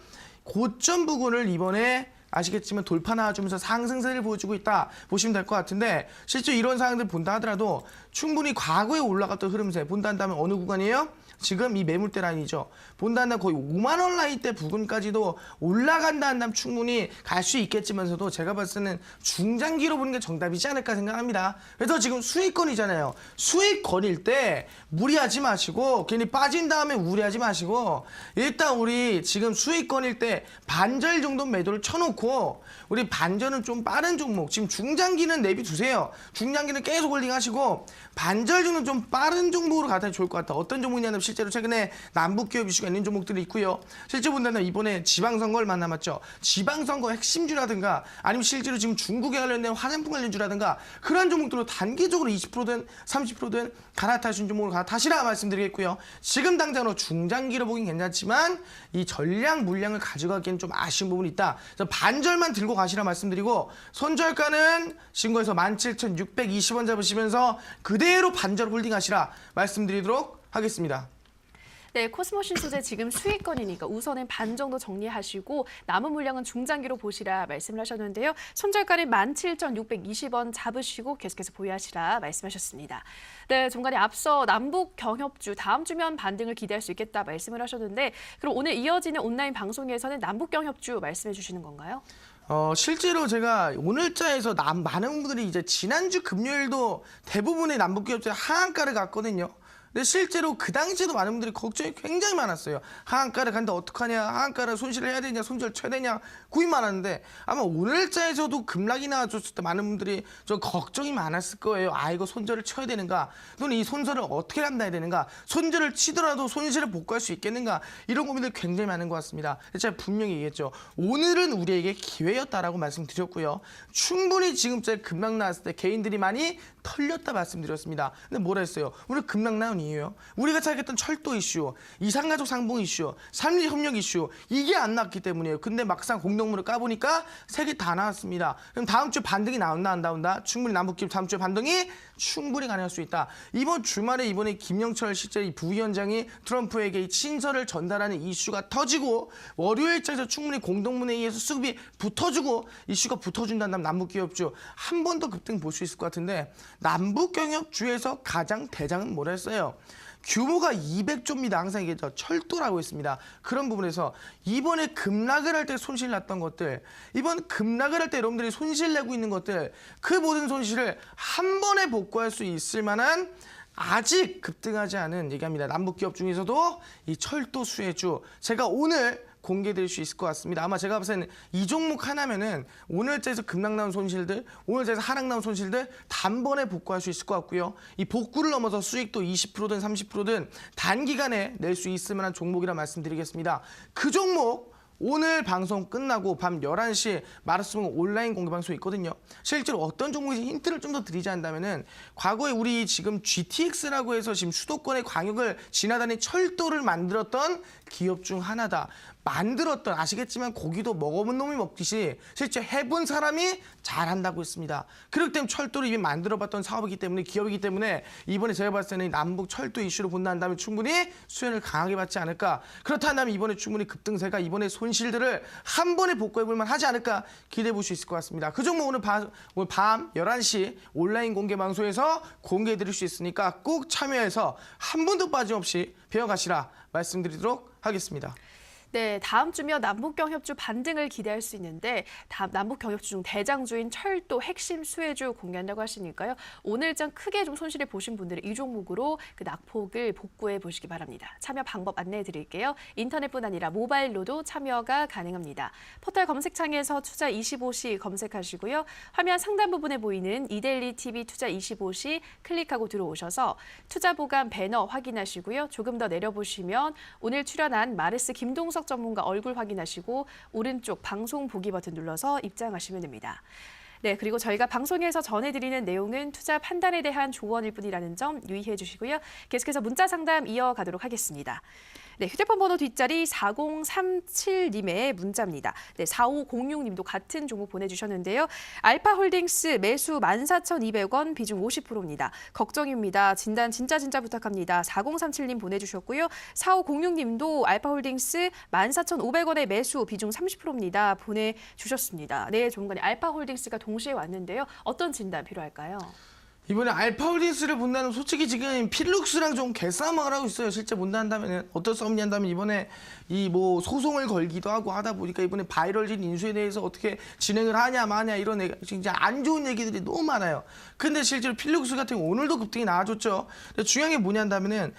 고점 부근을 이번에 아시겠지만 돌파 나와주면서 상승세를 보여주고 있다 보시면 될 것 같은데 실제 이런 상황들 본다 하더라도 충분히 과거에 올라갔던 흐름세 본다 한다면 어느 구간이에요? 지금 이 매물대 라인이죠. 본다 한다면 거의 5만 원 라인대 부근까지도 올라간다 한다면 충분히 갈 수 있겠지만서도 제가 봤을 때는 중장기로 보는 게 정답이지 않을까 생각합니다. 그래서 지금 수익권이잖아요. 수익권일 때 무리하지 마시고 괜히 빠진 다음에 우려하지 마시고 일단 우리 지금 수익권일 때 반절 정도 매도를 쳐놓고 우리 반절은 좀 빠른 종목 지금 중장기는 내비두세요. 중장기는 계속 홀딩하시고 반절 정도는 좀 빠른 종목으로 가다 좋을 것 같다. 어떤 종목이냐면 실제로 최근에 남북기업 이슈가 있는 종목들이 있고요. 실제 본다면 이번에 지방선거 얼마 남았죠. 지방선거 핵심주라든가 아니면 실제로 지금 중국에 관련된 화장품 관련주라든가 그런 종목들로 단기적으로 20%든 30%든 갈아타신 종목으로 갈아타시라 말씀드리겠고요. 지금 당장으로 중장기로 보긴 괜찮지만 이 전량 물량을 가져가기엔 좀 아쉬운 부분이 있다. 그래서 반절만 들고 가시라 말씀드리고 손절가는 신고해서 17,620원 잡으시면서 그대로 반절 홀딩하시라 말씀드리도록 하겠습니다. 네, 코스모신 소재 지금 수익권이니까 우선은 반 정도 정리하시고 남은 물량은 중장기로 보시라 말씀을 하셨는데요. 손절가는 17,620원 잡으시고 계속해서 보유하시라 말씀하셨습니다. 네, 중간에 앞서 남북 경협주 다음 주면 반등을 기대할 수 있겠다 말씀을 하셨는데 그럼 오늘 이어지는 온라인 방송에서는 남북 경협주 말씀해 주시는 건가요? 실제로 제가 오늘자에서 많은 분들이 이제 지난주 금요일도 대부분의 남북기업체 하한가를 갔거든요. 근데 실제로 그 당시에도 많은 분들이 걱정이 굉장히 많았어요. 하한가를 간다 어떡하냐, 하한가를 손실을 해야 되냐, 손절 쳐야 되냐 고민 많았는데 아마 오늘자에서도 급락이 나와줬을 때 많은 분들이 좀 걱정이 많았을 거예요. 아 이거 손절을 쳐야 되는가, 또는 이 손절을 어떻게 감당해야 되는가, 손절을 치더라도 손실을 복구할 수 있겠는가 이런 고민들이 굉장히 많은 것 같습니다. 제가 분명히 얘기했죠. 오늘은 우리에게 기회였다라고 말씀드렸고요. 충분히 지금까지 급락 나왔을 때 개인들이 많이 털렸다 말씀드렸습니다. 근데 뭐라 했어요? 오늘 급락 나온 이유요. 우리가 생각했던 철도 이슈, 이산가족 상봉 이슈, 삼리협력 이슈 이게 안 나왔기 때문이에요. 근데 막상 공동물을 까보니까 세 개 다 나왔습니다. 그럼 다음 주에 반등이 나온다 안 나온다? 충분히 남북기업 다음 주에 반등이 충분히 가능할 수 있다. 이번 주말에 이번에 김영철 실제 이 부위원장이 트럼프에게 이 친서를 전달하는 이슈가 터지고 월요일자에서 충분히 공동문회의에서 수급이 붙어주고 이슈가 붙어준다면 남북기업주 한 번 더 급등 볼 수 있을 것 같은데 남북경협주에서 가장 대장은 뭐라 했어요? 규모가 200조입니다. 항상 얘기했죠. 철도라고 했습니다. 그런 부분에서 이번에 급락을 할 때 손실 났던 것들, 이번 급락을 할 때 여러분들이 손실 내고 있는 것들, 그 모든 손실을 한 번에 복구할 수 있을 만한 아직 급등하지 않은 얘기합니다. 남북기업 중에서도 이 철도 수혜주 제가 오늘 공개드릴 수 있을 것 같습니다. 아마 제가 봤을 때는 이 종목 하나면은 오늘자에서 급락 나온 손실들, 오늘자에서 하락 나온 손실들 단번에 복구할 수 있을 것 같고요. 이 복구를 넘어서 수익도 20%든 30%든 단기간에 낼 수 있을 만한 종목이라 말씀드리겠습니다. 그 종목 오늘 방송 끝나고 밤 11시 마르스봉 온라인 공개 방송이 있거든요. 실제로 어떤 종목인지 힌트를 좀 더 드리자 한다면은 과거에 우리 지금 GTX라고 해서 지금 수도권의 광역을 지나다니는 철도를 만들었던 기업 중 하나다. 만들었던 아시겠지만 고기도 먹어본 놈이 먹듯이 실제 해본 사람이 잘한다고 했습니다. 그렇기 때문에 철도를 이미 만들어봤던 사업이기 때문에 기업이기 때문에 이번에 제가 봤을 때는 남북 철도 이슈로 본다 한다면 충분히 수혜를 강하게 받지 않을까. 그렇다면 이번에 충분히 급등세가 이번에 손실들을 한 번에 복구해볼 만하지 않을까 기대해 볼 수 있을 것 같습니다. 그 종목 오늘 밤 11시 온라인 공개 방송에서 공개해 드릴 수 있으니까 꼭 참여해서 한 번도 빠짐없이 배워가시라 말씀드리도록 하겠습니다. 네, 다음 주면 남북경협주 반등을 기대할 수 있는데 남북경협주 중 대장주인 철도 핵심 수혜주 공개한다고 하시니까요. 오늘장 크게 좀 손실을 보신 분들은 이 종목으로 그 낙폭을 복구해 보시기 바랍니다. 참여 방법 안내해 드릴게요. 인터넷뿐 아니라 모바일로도 참여가 가능합니다. 포털 검색창에서 투자 25시 검색하시고요. 화면 상단 부분에 보이는 이데일리 TV 투자 25시 클릭하고 들어오셔서 투자 보관 배너 확인하시고요. 조금 더 내려보시면 오늘 출연한 마르스 김동석 전문가 얼굴 확인하시고 오른쪽 방송 보기 버튼 눌러서 입장하시면 됩니다. 네, 그리고 저희가 방송에서 전해드리는 내용은 투자 판단에 대한 조언일 뿐이라는 점 유의해 주시고요. 계속해서 문자 상담 이어가도록 하겠습니다. 네, 휴대폰 번호 뒷자리 4037님의 문자입니다. 네, 4506님도 같은 종목 보내주셨는데요. 알파홀딩스 매수 14,200원, 비중 50%입니다. 걱정입니다. 진단 진짜 부탁합니다. 4037님 보내주셨고요. 4506님도 알파홀딩스 14,500원의 매수, 비중 30%입니다. 보내주셨습니다. 네, 전문가님, 알파홀딩스가 동시에 왔는데요. 어떤 진단 필요할까요? 이번에 알파홀딩스를 본다면 솔직히 지금 필룩스랑 좀 개싸움을 하고 있어요. 실제 본다면 어떤 싸움이 한다면 이번에 이 뭐 소송을 걸기도 하고 하다 보니까 이번에 바이럴진 인수에 대해서 어떻게 진행을 하냐 마냐 이런 진짜 안 좋은 얘기들이 너무 많아요. 근데 실제로 필룩스 같은 경우 오늘도 급등이 나와줬죠. 근데 중요한 게 뭐냐면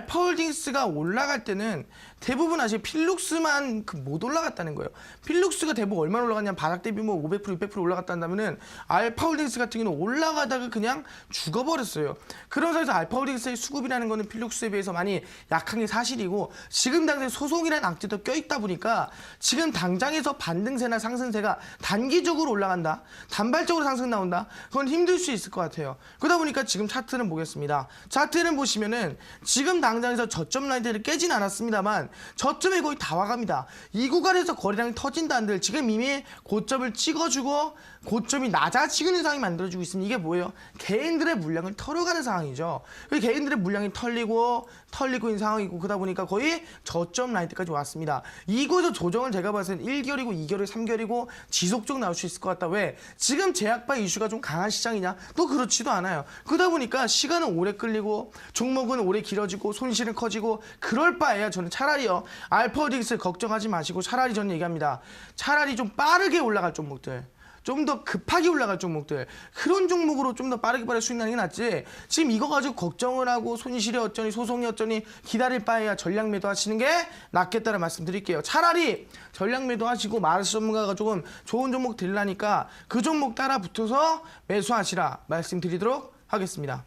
알파홀딩스가 올라갈 때는 대부분 아시죠? 필룩스만 못 올라갔다는 거예요. 필룩스가 대부분 얼마나 올라갔냐면 바닥 대비 뭐 500%, 600% 올라갔다 한다면은 알파홀딩스 같은 경우는 올라가다가 그냥 죽어버렸어요. 그런 상황에서 알파홀딩스의 수급이라는 거는 필룩스에 비해서 많이 약한 게 사실이고 지금 당장 소송이라는 악재도 껴있다 보니까 지금 당장에서 반등세나 상승세가 단기적으로 올라간다. 단발적으로 상승 나온다. 그건 힘들 수 있을 것 같아요. 그러다 보니까 지금 차트는 보겠습니다. 차트는 보시면은 지금 당장에서 저점 라인들을 깨진 않았습니다만 저점에 거의 다 와갑니다. 이 구간에서 거래량이 터진다 한들 지금 이미 고점을 찍어주고 고점이 낮아지는 상황이 만들어지고 있습니다. 이게 뭐예요? 개인들의 물량을 털어가는 상황이죠. 개인들의 물량이 털리고 있는 상황이고 그러다 보니까 거의 저점 라인 때까지 왔습니다. 이곳에서 조정을 제가 봤을 땐 1개월이고 2개월, 3개월이고 지속적으로 나올 수 있을 것 같다. 왜? 지금 제약바 이슈가 좀 강한 시장이냐? 또 그렇지도 않아요. 그러다 보니까 시간은 오래 끌리고 종목은 오래 길어지고 손실은 커지고 그럴 바에야 저는 차라리요. 알파홀딩스 걱정하지 마시고 차라리 저는 얘기합니다. 차라리 좀 빠르게 올라갈 종목들. 좀 더 급하게 올라갈 종목들 그런 종목으로 좀 더 빠르게 수익 나는 게 낫지 지금 이거 가지고 걱정을 하고 손실이 어쩌니 소송이 어쩌니 기다릴 바에야 전략 매도 하시는 게 낫겠다는 말씀 드릴게요. 차라리 전략 매도 하시고 마르스 전문가가 조금 좋은 종목 들라니까 그 종목 따라 붙어서 매수하시라 말씀드리도록 하겠습니다.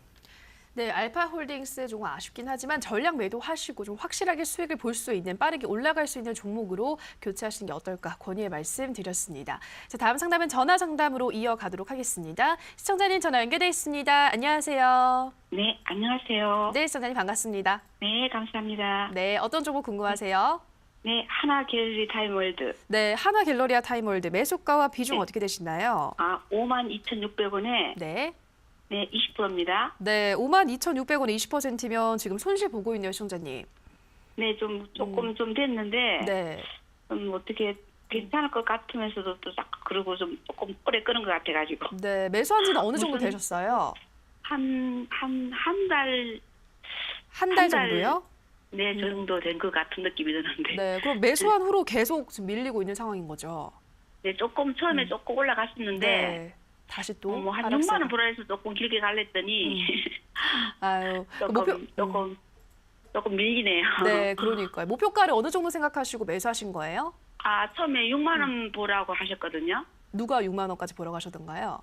네, 알파홀딩스 조금 아쉽긴 하지만 전략 매도하시고 좀 확실하게 수익을 볼 수 있는 빠르게 올라갈 수 있는 종목으로 교체하시는 게 어떨까 권유의 말씀 드렸습니다. 자, 다음 상담은 전화 상담으로 이어가도록 하겠습니다. 시청자님 전화 연결돼 있습니다. 안녕하세요. 네, 안녕하세요. 네, 시청자님 반갑습니다. 네, 감사합니다. 네, 어떤 종목 궁금하세요? 네, 하나 갤러리 타임월드. 네, 하나갤러리아 타임월드 매수가와 비중 네. 어떻게 되시나요? 52,600원에 네. 네, 20%입니다. 네, 52,600원에 20%면 지금 손실 보고 있네요, 시청자님. 네, 조금 좀 됐는데 네. 어떻게 괜찮을 것 같으면서도 또 딱 그러고 좀 조금 오래 끄는 것 같아가지고 네, 매수한 지는 어느 정도 무슨- 되셨어요? 한 달. 한 달 정도요? 네, 정도 된 것 같은 느낌이 드는데. 네, 그럼 매수한 후로 계속 지금 밀리고 있는 상황인 거죠? 네, 조금 처음에 조금 올라갔었는데 네. 다시 또 뭐 한 하락세가. 6만 원 불안해서 조금 길게 갈랬더니 아유, 그 조금 밀리네요. 네, 그러니까요. 목표가를 어느 정도 생각하시고 매수하신 거예요? 처음에 6만 원 보라고 하셨거든요. 누가 6만 원까지 보러 가셨던가요?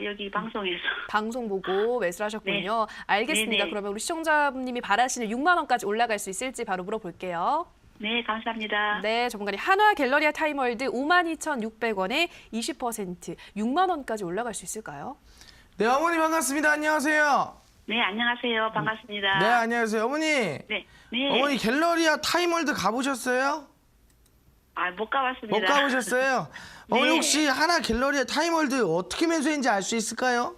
여기 방송에서. 방송 보고 매수를 하셨군요. 알겠습니다. 네네. 그러면 우리 시청자님이 바라시는 6만 원까지 올라갈 수 있을지 바로 물어볼게요. 네, 감사합니다. 네, 전문가님 하나갤러리아 타임월드 52,600원에 20% 6만 원까지 올라갈 수 있을까요? 네, 어머니 반갑습니다. 안녕하세요. 네, 안녕하세요. 반갑습니다. 네, 안녕하세요. 어머니. 네. 네. 어머니 갤러리아 타임월드 가보셨어요? 못 가봤습니다. 못 가보셨어요? 네. 어머니 혹시 하나 갤러리아 타임월드 어떻게 매수했는지 알 수 있을까요?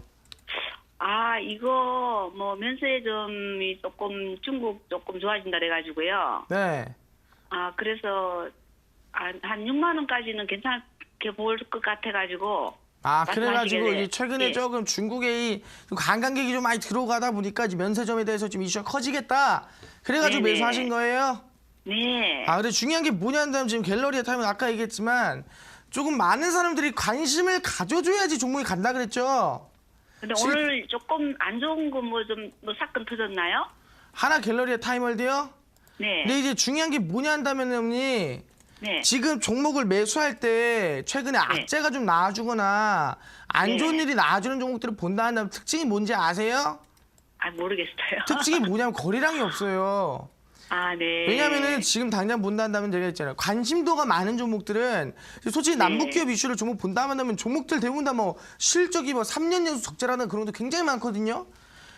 이거 뭐 면세점이 조금 중국 조금 좋아진다 그래가지고요. 네. 그래서 한 6만 원까지는 괜찮게 볼 것 같아가지고. 그래가지고 말씀하시길래. 이 최근에 예. 조금 중국에 좀 관광객이 좀 많이 들어가다 보니까 이제 면세점에 대해서 좀 이슈가 커지겠다. 그래가지고 네네. 매수하신 거예요? 네. 근데 중요한 게 뭐냐 한다면 지금 갤러리에 타면 아까 얘기했지만 조금 많은 사람들이 관심을 가져줘야지 종목이 간다 그랬죠. 근데 실- 오늘 조금 안 좋은 거 뭐 좀 뭐 사건 터졌나요? 하나 갤러리에 타임월드요? 네. 근데 이제 중요한 게 뭐냐 한다면 언니 네. 지금 종목을 매수할 때 최근에 악재가 좀 나와주거나 안 좋은 네. 일이 나와주는 종목들을 본다 한다면 특징이 뭔지 아세요? 아, 모르겠어요. 특징이 뭐냐면 거래량이 없어요. 아, 네. 왜냐면은 지금 당장 본다 한다면 제가 했잖아요. 관심도가 많은 종목들은 솔직히 남북기업 이슈를 종목 본다 한다면 종목들 대부분 다 뭐 실적이 뭐 3년 연속 적자라는 그런 것도 굉장히 많거든요.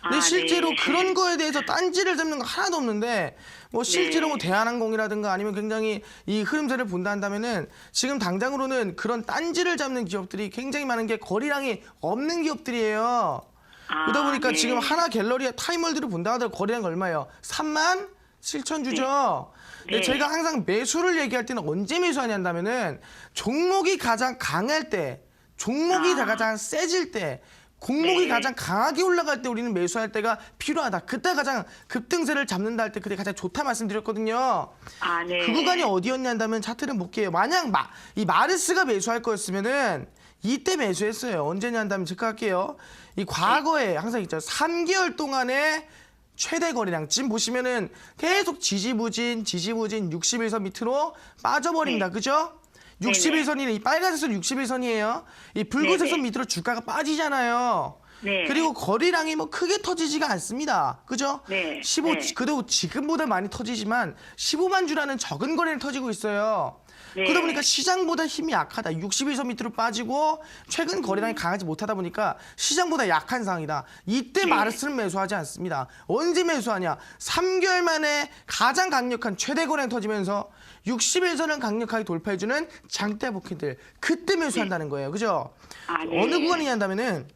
근데 아, 실제로 네. 그런 거에 대해서 딴지를 잡는 거 하나도 없는데 뭐 실제로 뭐 대한항공이라든가 아니면 굉장히 이 흐름세를 본다 한다면은 지금 당장으로는 그런 딴지를 잡는 기업들이 굉장히 많은 게 거래량이 없는 기업들이에요. 아, 그러다 보니까 네. 지금 하나 갤러리에 타임월드를 본다 하더라도 거래량이 얼마예요? 3만 7천 주죠. 근데 네. 제가 항상 매수를 얘기할 때는 언제 매수하냐 한다면은 종목이 가장 강할 때, 종목이 가장 세질 때, 공목이 네. 가장 강하게 올라갈 때 우리는 매수할 때가 필요하다. 그때 가장 급등세를 잡는다 할 때 그때 가장 좋다 말씀드렸거든요. 아, 네. 그 구간이 어디였냐 한다면 차트를 볼게요. 만약 이 마르스가 매수할 거였으면은 이때 매수했어요. 언제냐 한다면 체크할게요. 이 과거에 항상 있죠. 3개월 동안에 최대 거래량 지금 보시면은 계속 지지부진 61선 밑으로 빠져버립니다. 그죠? 61선이네. 이 빨간색 선 61선이에요. 이 붉은색 선 네네. 밑으로 주가가 빠지잖아요. 네. 그리고 거래량이 뭐 크게 터지지가 않습니다. 그죠? 네. 15, 네. 그래도 지금보다 많이 터지지만 15만 주라는 적은 거래는 터지고 있어요. 네. 그러다 보니까 시장보다 힘이 약하다. 61선 밑으로 빠지고 최근 거래량이 강하지 못하다 보니까 시장보다 약한 상황이다. 이때 마르스는 매수하지 않습니다. 언제 매수하냐? 3개월 만에 가장 강력한 최대 거래량 터지면서 61선을 강력하게 돌파해주는 장대 복귀들. 그때 매수한다는 거예요. 그죠? 아, 네. 어느 구간이냐 한다면은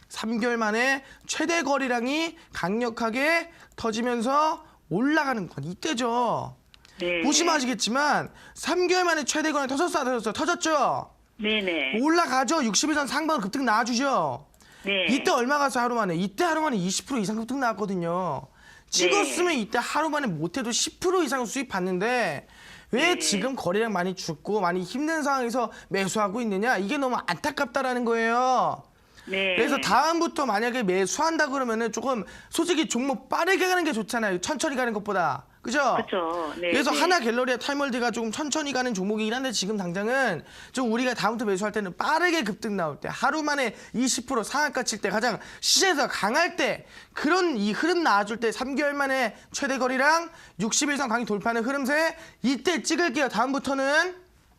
3개월 만에 최대 거래량이 강력하게 터지면서 올라가는 구간. 이때죠. 네. 보시면 아시겠지만 3개월 만에 최대 거래 터졌죠? 네네. 올라가죠. 61선 상방으로 급등 나와주죠. 네. 이때 얼마 갔어 하루 만에? 이때 하루 만에 20% 이상 급등 나왔거든요. 찍었으면 이때 하루 만에 못해도 10% 이상 수익 봤는데 왜 지금 거래량 많이 죽고 많이 힘든 상황에서 매수하고 있느냐? 이게 너무 안타깝다라는 거예요. 네. 그래서 다음부터 만약에 매수한다 그러면은 조금 솔직히 종목 빠르게 가는 게 좋잖아요. 천천히 가는 것보다. 그죠? 그렇죠. 네. 그래서 네. 하나 갤러리아 타임월드가 조금 천천히 가는 종목이긴 한데 지금 당장은 좀 우리가 다음부터 매수할 때는 빠르게 급등 나올 때 하루 만에 20% 상한가 칠 때 가장 시장에서 강할 때 그런 이 흐름 나와줄 때 3개월 만에 최대 거래량 61선 강의 돌파하는 흐름세 이때 찍을게요. 다음부터는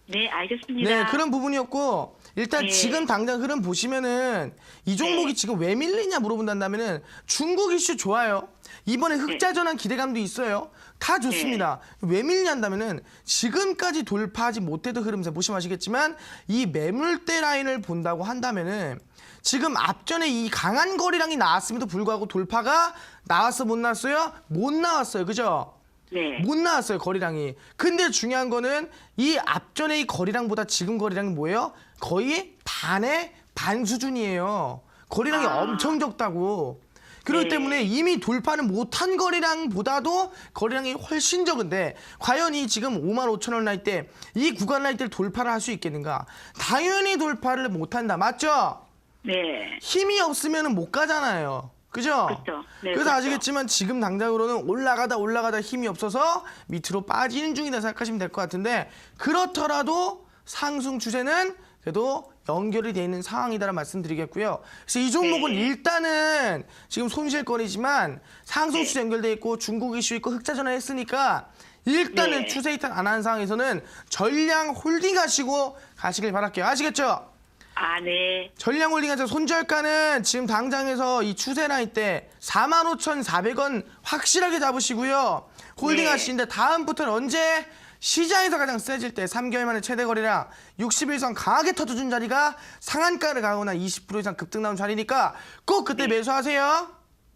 네, 알겠습니다. 네, 그런 부분이었고 일단 네. 지금 당장 흐름 보시면은 이 종목이 지금 왜 밀리냐 물어본다면은 중국 이슈 좋아요. 이번에 흑자 전환 기대감도 있어요. 다 좋습니다. 왜 밀냐 한다면은 지금까지 돌파하지 못해도 흐름세 보시면 아시겠지만 이 매물대 라인을 본다고 한다면은 지금 앞전에 이 강한 거래량이 나왔음에도 불구하고 돌파가 나왔어 못 나왔어요? 못 나왔어요. 그죠? 네. 못 나왔어요 거래량이. 근데 중요한 거는 이 앞전의 이 거래량보다 지금 거래량이 뭐예요? 거의 반의 반 수준이에요. 거래량이 엄청 적다고. 그렇기 네. 때문에 이미 돌파는 못한 거래량보다도 거래량이 훨씬 적은데 과연 이 지금 55,000원 라인 때 이 구간 라인 때를 돌파를 할 수 있겠는가? 당연히 돌파를 못한다. 맞죠? 네. 힘이 없으면 못 가잖아요. 그죠? 그렇죠. 네, 그래서 그렇죠. 아시겠지만 지금 당장으로는 올라가다 힘이 없어서 밑으로 빠지는 중이다 생각하시면 될 것 같은데 그렇더라도 상승 추세는 그래도 연결이 돼 있는 상황이다라는 말씀드리겠고요. 그래서 이 종목은 네. 일단은 지금 손실거리지만 상승 추세 연결돼 있고 중국 이슈 있고 흑자 전환했으니까 일단은 네. 추세 이탈 안 하는 상황에서는 전량 홀딩 하시고 가시길 바랄게요. 아시겠죠? 아, 네. 전량홀딩에서 손절가는 지금 당장에서 이 추세 라인 때 45,400원 확실하게 잡으시고요. 홀딩 네. 하시는데 다음부터는 언제 시장에서 가장 세질 때 3개월 만에 최대 거래량 61선 강하게 터져준 자리가 상한가를 가거나 20% 이상 급등 나온 자리니까 꼭 그때 매수하세요.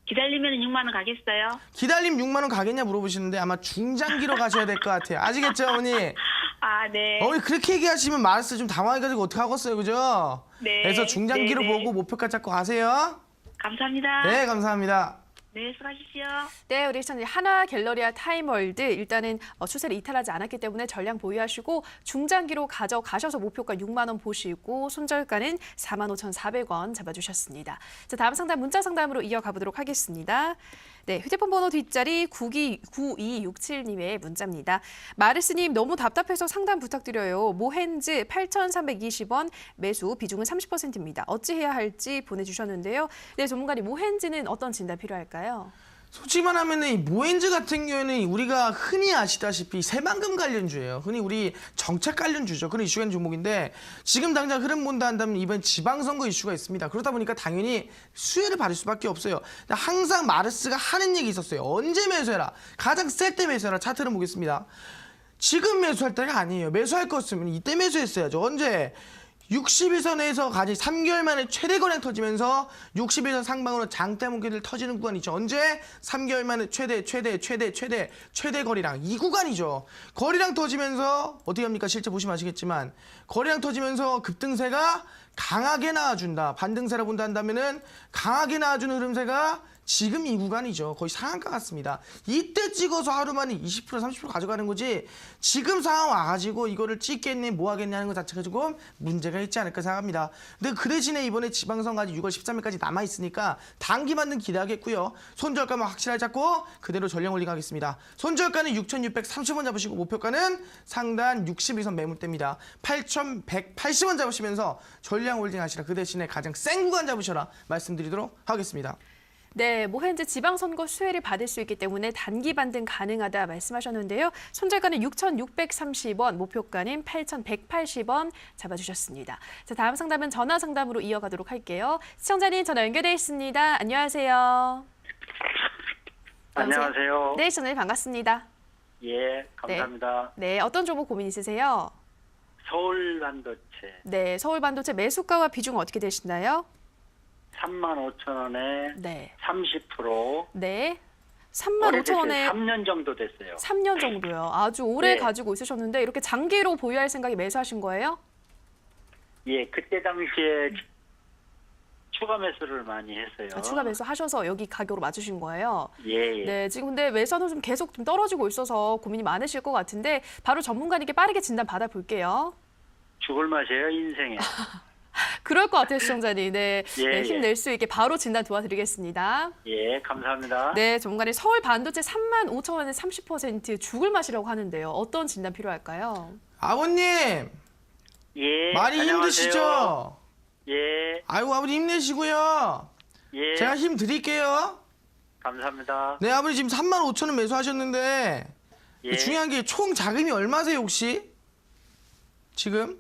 기다리면 6만 원 가겠어요? 기다림 6만 원 가겠냐 물어보시는데 아마 중장기로 가셔야 될 것 같아요. 아시겠죠 어머니? 아, 네. 어머니 그렇게 얘기하시면 마르스 좀 당황해가지고 어떡하겠어요 그죠? 네. 그래서 중장기로 네, 네. 보고 목표가 잡고 가세요. 감사합니다. 네 감사합니다. 네, 수고하십시오. 네, 우리 시청자 하나 갤러리아 타임월드 일단은 추세를 이탈하지 않았기 때문에 전량 보유하시고 중장기로 가져가셔서 목표가 6만 원 보시고 손절가는 45,400원 잡아주셨습니다. 자, 다음 상담 문자 상담으로 이어가 보도록 하겠습니다. 네, 휴대폰 번호 뒷자리 9267님의 문자입니다. 마르스님 너무 답답해서 상담 부탁드려요. 모헨즈 8,320원 매수 비중은 30%입니다. 어찌해야 할지 보내주셨는데요. 네, 전문가님 모헨즈는 어떤 진단 필요할까요? 솔직히 말하면 이 모헨즈 같은 경우에는 우리가 흔히 아시다시피 새만금 관련주예요. 흔히 우리 정책 관련주죠. 그런 이슈가 있는 종목인데 지금 당장 흐름 본다 한다면 이번 지방선거 이슈가 있습니다. 그러다 보니까 당연히 수혜를 받을 수밖에 없어요. 항상 마르스가 하는 얘기 있었어요. 언제 매수해라. 가장 셀 때 매수해라. 차트를 보겠습니다. 지금 매수할 때가 아니에요. 매수할 거 없으면 이때 매수했어야죠. 언제? 60일선에서 가지 3개월 만에 최대 거래량 터지면서 60일선 상방으로 장대 목표를 터지는 구간이죠. 언제? 3개월 만에 최대 거래량 이 구간이죠. 거래량 터지면서 어떻게 합니까? 실제 보시면 아시겠지만 거래량 터지면서 급등세가 강하게 나와준다. 반등세라 본다 한다면은 강하게 나와주는 흐름세가 지금 이 구간이죠. 거의 상한가 같습니다. 이때 찍어서 하루 만에 20% 30% 가져가는 거지 지금 상황 와가지고 이거를 찍겠네 뭐 하겠냐 하는 것 자체가 조금 문제가 있지 않을까 생각합니다. 근데 그 대신에 이번에 지방선거까지 6월 13일까지 남아있으니까 단기 반등 기대하겠고요. 손절가만 확실하게 잡고 그대로 전량 홀딩 하겠습니다. 손절가는 6,630원 잡으시고 목표가는 상단 62선 매물대입니다. 8,180원 잡으시면서 전량 홀딩 하시라. 그 대신에 가장 센 구간 잡으셔라 말씀드리도록 하겠습니다. 네, 모헨즈 지방선거 수혜를 받을 수 있기 때문에 단기 반등 가능하다 말씀하셨는데요. 손절가는 6,630원, 목표가는 8,180원 잡아주셨습니다. 자, 다음 상담은 전화 상담으로 이어가도록 할게요. 시청자님 전화 연결돼 있습니다. 안녕하세요. 안녕하세요. 네, 시청자님 반갑습니다. 예, 감사합니다. 네, 어떤 종목 고민 있으세요? 서울 반도체 네, 서울 반도체 매수가와 비중은 어떻게 되시나요? 35,000원에 네. 30%. 네. 35,000원에 3년 정도 됐어요. 3년 정도요. 아주 오래 네. 가지고 있으셨는데 이렇게 장기로 보유할 생각에 매수하신 거예요? 예, 그때 당시에 추가 매수를 많이 했어요. 아, 추가 매수 하셔서 여기 가격으로 맞추신 거예요? 예, 예. 네, 지금 근데 매수는 좀 계속 좀 떨어지고 있어서 고민이 많으실 것 같은데 바로 전문가님께 빠르게 진단 받아볼게요. 죽을 맛이에요, 인생에. 그럴 것 같아요, 시청자님. 네, 예, 네, 예. 힘낼 수 있게 바로 진단 도와드리겠습니다. 예, 감사합니다. 네, 전문가님 서울 반도체 35,000원에 30% 죽을 맛이라고 하는데요. 어떤 진단 필요할까요? 아버님 예, 많이 안녕하세요. 힘드시죠? 예, 아이고 아버님 힘내시고요. 예. 제가 힘 드릴게요. 감사합니다. 네 아버님 지금 35,000원 매수하셨는데 예. 중요한 게 총 자금이 얼마세요 혹시? 지금?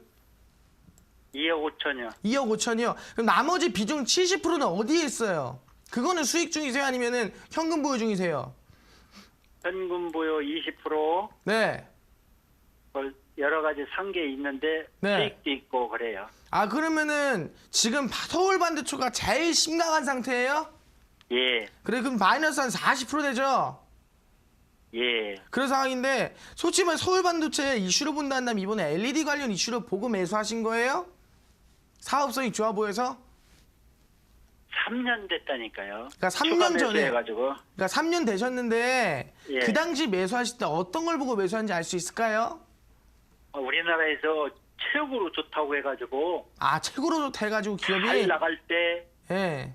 2억 5천이요. 2억 5천이요. 그럼 나머지 비중 70%는 어디에 있어요? 그거는 수익 중이세요? 아니면은 현금 보유 중이세요? 현금 보유 20%, 네. 여러 가지 산 게 있는데 네. 수익도 있고 그래요. 아 그러면은 지금 서울 반도체가 제일 심각한 상태예요? 예, 그래 그럼 마이너스 한 40% 되죠? 예. 그런 상황인데 솔직히 말해 서울 반도체 이슈로 본다면 이번에 LED 관련 이슈로 보고 매수하신 거예요? 사업성이 좋아 보여서? 3년 됐다니까요. 그러니까 3년 전에. 해가지고 그러니까 3년 되셨는데 예. 그 당시 매수하실 때 어떤 걸 보고 매수하는지 알 수 있을까요? 우리나라에서 최고로 좋다고 해가지고 아 최고로 좋다 해가지고 기업이 잘 나갈 때 예.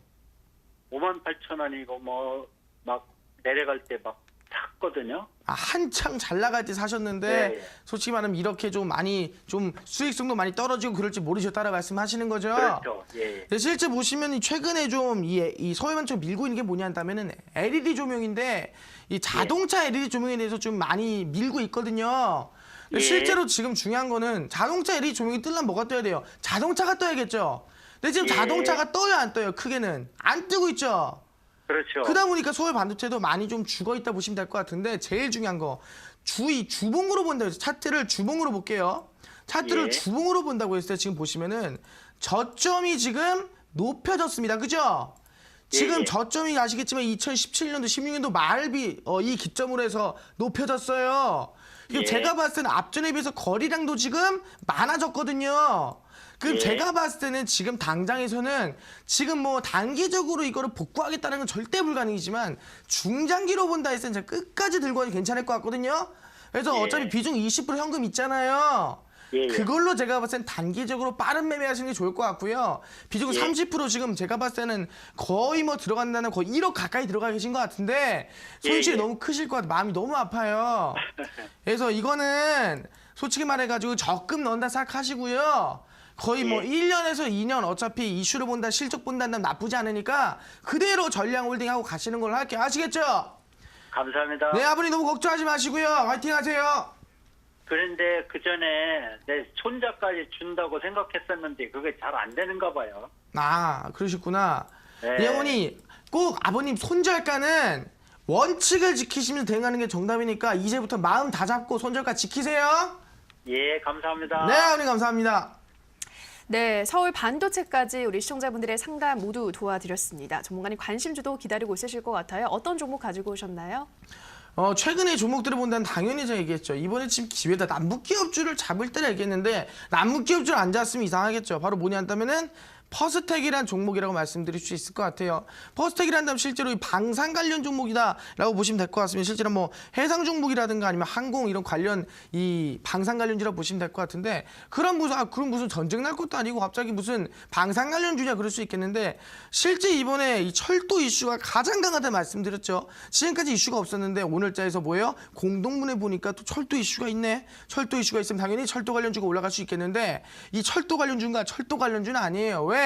58,000원이고 뭐 막 내려갈 때 막 샀거든요. 아, 한창 잘 나갈 때 사셨는데 네. 솔직히 말하면 이렇게 좀 많이 좀 수익성도 많이 떨어지고 그럴 줄 모르셨다라 말씀하시는 거죠? 그렇죠. 예. 네, 실제 보시면 최근에 좀 이 서해반쪽 밀고 있는 게 뭐냐 한다면은 LED 조명인데 이 자동차 LED 조명에 대해서 좀 많이 밀고 있거든요. 근데 예. 실제로 지금 중요한 거는 자동차 LED 조명이 뜨려면 뭐가 떠야 돼요? 자동차가 떠야겠죠. 근데 지금 예. 자동차가 떠요 안 떠요? 크게는 안 뜨고 있죠. 그렇죠. 그러다 보니까 서울 반도체도 많이 좀 죽어 있다 보시면 될 것 같은데 제일 중요한 거 주봉으로 본다고 해서 차트를 주봉으로 볼게요. 차트를 예. 주봉으로 본다고 했을 때 지금 보시면은 저점이 지금 높여졌습니다. 그죠? 지금 예. 저점이 아시겠지만 2017년도 16년도 말비 이 기점으로 해서 높여졌어요. 이게 예. 제가 봤을 때는 앞전에 비해서 거리량도 지금 많아졌거든요. 그럼 예. 제가 봤을 때는 지금 당장에서는 지금 뭐 단기적으로 이거를 복구하겠다는 건 절대 불가능이지만 중장기로 본다 했을 때 제가 끝까지 들고 가도 괜찮을 것 같거든요. 그래서 예. 어차피 비중 20% 현금 있잖아요. 예, 예. 그걸로 제가 봤을 땐 단기적으로 빠른 매매하시는 게 좋을 것 같고요. 비중 예. 30% 지금 제가 봤을 때는 거의 뭐 들어간다는 거의 1억 가까이 들어가 계신 것 같은데 손실이 예, 예. 너무 크실 것 같아요. 마음이 너무 아파요. 그래서 이거는 솔직히 말해가지고 적금 넣는다 생각하시고요. 거의 뭐 예. 1년에서 2년 어차피 이슈를 본다 실적 본다는 나쁘지 않으니까 그대로 전량 홀딩하고 가시는 걸로 할게요. 아시겠죠? 감사합니다. 네, 아버님 너무 걱정하지 마시고요. 화이팅 하세요. 그런데 그 전에 내 손자까지 준다고 생각했었는데 그게 잘 안 되는가 봐요. 아, 그러셨구나. 네. 이 어머니, 꼭 아버님 손절가는 원칙을 지키시면 대응하는 게 정답이니까 이제부터 마음 다 잡고 손절가 지키세요. 예, 감사합니다. 네, 아버님 감사합니다. 네, 서울 반도체까지 우리 시청자분들의 상담 모두 도와드렸습니다. 전문가님 관심주도 기다리고 있으실 것 같아요. 어떤 종목 가지고 오셨나요? 최근에 종목들을 본다면 당연히 제가 얘기했죠. 이번에 지금 기회다. 남북기업주를 잡을 때를 얘기했는데 남북기업주를 안 잡으면 이상하겠죠. 바로 뭐냐 한다면은 퍼스텍이란 종목이라고 말씀드릴 수 있을 것 같아요. 퍼스텍이란 다음 실제로 이 방산 관련 종목이다라고 보시면 될 것 같습니다. 실제로 뭐 해상 종목이라든가 아니면 항공 이런 관련 이 방산 관련주라고 보시면 될 것 같은데 그런 무슨 전쟁 날 것도 아니고 갑자기 무슨 방산 관련주냐 그럴 수 있겠는데 실제 이번에 이 철도 이슈가 가장 강하다 말씀드렸죠. 지금까지 이슈가 없었는데 오늘자에서 뭐예요? 공동문에 보니까 또 철도 이슈가 있네. 철도 이슈가 있으면 당연히 철도 관련주가 올라갈 수 있겠는데 이 철도 관련주가 철도 관련주는 아니에요. 왜?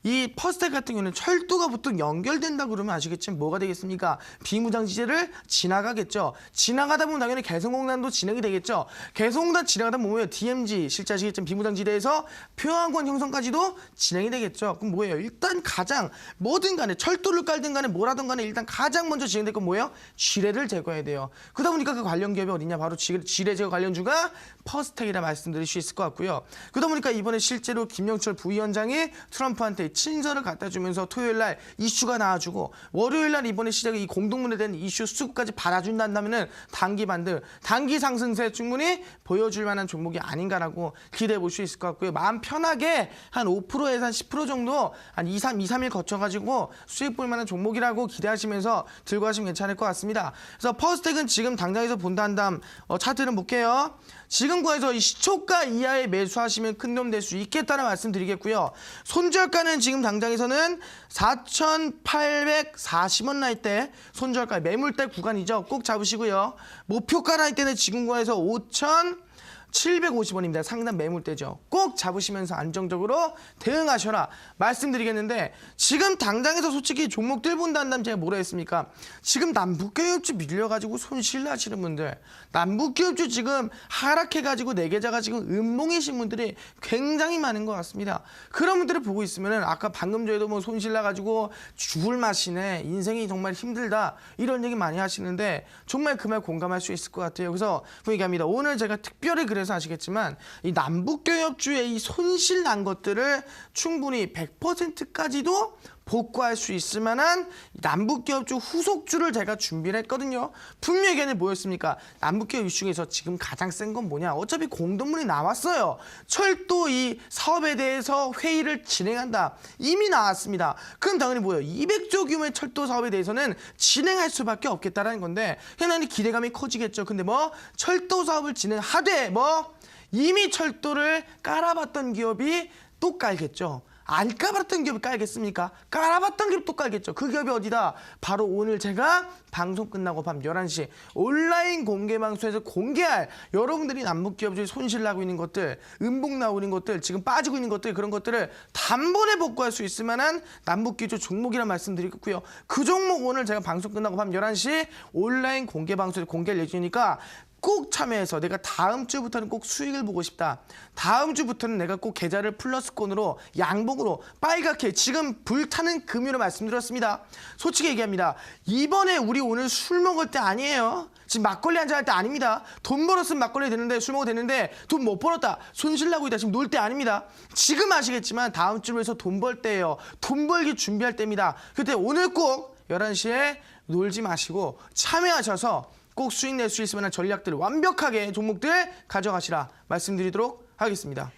이 퍼스텍 같은 경우는 철도가 보통 연결된다 그러면 아시겠지만 뭐가 되겠습니까? 비무장지대를 지나가겠죠. 지나가다 보면 당연히 개성공단도 진행이 되겠죠. 개성공단 지나가다 보면 뭐예요? DMZ 실제 아시겠지만 비무장지대에서 평화권 형성까지도 진행이 되겠죠. 그럼 뭐예요? 일단 가장 뭐든 간에 철도를 깔든 간에 뭐라든 간에 일단 가장 먼저 진행될 건 뭐예요? 지뢰를 제거해야 돼요. 그러다 보니까 그 관련 기업이 어디냐? 바로 지뢰 제거 관련주가 퍼스텍이라 말씀드릴 수 있을 것 같고요. 그러다 보니까 이번에 실제로 김영철 부위원장이 트럼프한테 친서를 갖다 주면서 토요일 날 이슈가 나와주고 월요일 날 이번에 시작이 이 공동문에 대한 이슈 수급까지 받아준다면은 단기 반등, 단기 상승세 충분히 보여줄 만한 종목이 아닌가라고 기대해 볼 수 있을 것 같고요. 마음 편하게 한 5%에서 한 10% 정도 한 2, 3일 거쳐가지고 수익 볼 만한 종목이라고 기대하시면서 들고 가시면 괜찮을 것 같습니다. 그래서 퍼스텍은 지금 당장에서 본다 한 다음 차트를 볼게요. 지금 구에서 이 시초가 이하에 매수하시면 큰 도움 될 수 있겠다는 말씀드리겠고요. 손절가는 지금 당장에서는 4,840원 날 때 손절가 매물대 구간이죠. 꼭 잡으시고요. 목표가 날 때는 지금 구에서 5,750원입니다. 상단 매물대죠. 꼭 잡으시면서 안정적으로 대응하셔라 말씀드리겠는데 지금 당장에서 솔직히 종목들 본다면 제가 뭐라 했습니까? 지금 남북기업주 밀려가지고 손실 나시는 분들 남북기업주 지금 하락해가지고 내 계좌가 지금 음봉이신 분들이 굉장히 많은 것 같습니다. 그런 분들을 보고 있으면은 아까 방금 전에도 뭐 손실 나가지고 죽을 맛이네 인생이 정말 힘들다 이런 얘기 많이 하시는데 정말 그 말 공감할 수 있을 것 같아요. 그래서 얘기합니다. 오늘 제가 특별히 그래서 아시겠지만 이 남북기업주의 이 손실 난 것들을 충분히 100%까지도 복구할 수 있을 만한 남북기업주 후속주를 제가 준비를 했거든요. 분명히 걔네 뭐였습니까? 남북기업 이슈에서 지금 가장 센 건 뭐냐? 어차피 공동문이 나왔어요. 철도 이 사업에 대해서 회의를 진행한다. 이미 나왔습니다. 그럼 당연히 뭐예요? 200조 규모의 철도 사업에 대해서는 진행할 수밖에 없겠다라는 건데 현안이 기대감이 커지겠죠. 근데 뭐 철도 사업을 진행하되 뭐 이미 철도를 깔아봤던 기업이 또 깔겠죠. 안 깔아봤던 기업이 깔겠습니까? 깔아봤던 기업이 또 깔겠죠. 그 기업이 어디다? 바로 오늘 제가 방송 끝나고 밤 11시 온라인 공개 방송에서 공개할 여러분들이 남북기업주의 손실 나고 있는 것들, 음봉 나오고 있는 것들, 지금 빠지고 있는 것들 그런 것들을 단번에 복구할 수 있을 만한 남북기업주 종목이란 말씀드리겠고요. 그 종목 오늘 제가 방송 끝나고 밤 11시 온라인 공개 방송에서 공개할 예정이니까 꼭 참여해서 내가 다음 주부터는 꼭 수익을 보고 싶다. 다음 주부터는 내가 꼭 계좌를 플러스권으로 양봉으로 빨갛게 지금 불타는 금요로 말씀드렸습니다. 솔직히 얘기합니다. 이번에 우리 오늘 술 먹을 때 아니에요. 지금 막걸리 한잔 할 때 아닙니다. 돈 벌었으면 막걸리 되는데 술 먹어도 되는데 돈 못 벌었다. 손실 나고 있다. 지금 놀 때 아닙니다. 지금 아시겠지만 다음 주로 해서 돈 벌 때예요. 돈 벌기 준비할 때입니다. 그때 오늘 꼭 11시에 놀지 마시고 참여하셔서 꼭 수익 낼 수 있을 만한 전략들 완벽하게 종목들 가져가시라 말씀드리도록 하겠습니다.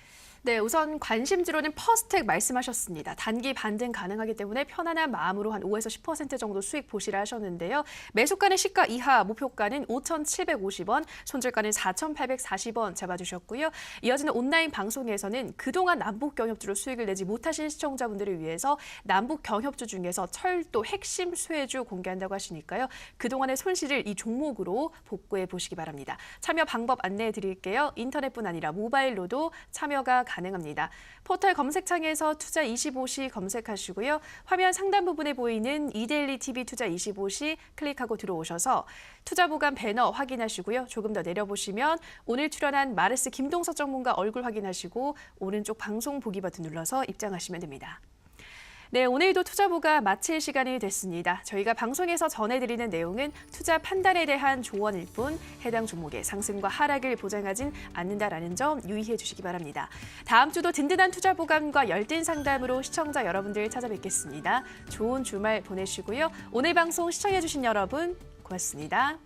네, 우선 관심주로는 퍼스텍 말씀하셨습니다. 단기 반등 가능하기 때문에 편안한 마음으로 한 5에서 10% 정도 수익 보시라 하셨는데요. 매수가는 시가 이하, 목표가는 5,750원, 손절가는 4,840원 잡아주셨고요. 이어지는 온라인 방송에서는 그동안 남북 경협주로 수익을 내지 못하신 시청자분들을 위해서 남북 경협주 중에서 철도 핵심 수혜주 공개한다고 하시니까요. 그동안의 손실을 이 종목으로 복구해 보시기 바랍니다. 참여 방법 안내해 드릴게요. 인터넷뿐 아니라 모바일로도 참여가 가능합니다. 포털 검색창에서 투자25시 검색하시고요. 화면 상단 부분에 보이는 이데일리 TV 투자25시 클릭하고 들어오셔서 투자보관 배너 확인하시고요. 조금 더 내려보시면 오늘 출연한 마르스 김동석 전문가 얼굴 확인하시고 오른쪽 방송 보기 버튼 눌러서 입장하시면 됩니다. 네, 오늘도 투자보가 마칠 시간이 됐습니다. 저희가 방송에서 전해드리는 내용은 투자 판단에 대한 조언일 뿐 해당 종목의 상승과 하락을 보장하진 않는다라는 점 유의해 주시기 바랍니다. 다음 주도 든든한 투자 보감과 열띤 상담으로 시청자 여러분들 찾아뵙겠습니다. 좋은 주말 보내시고요. 오늘 방송 시청해 주신 여러분 고맙습니다.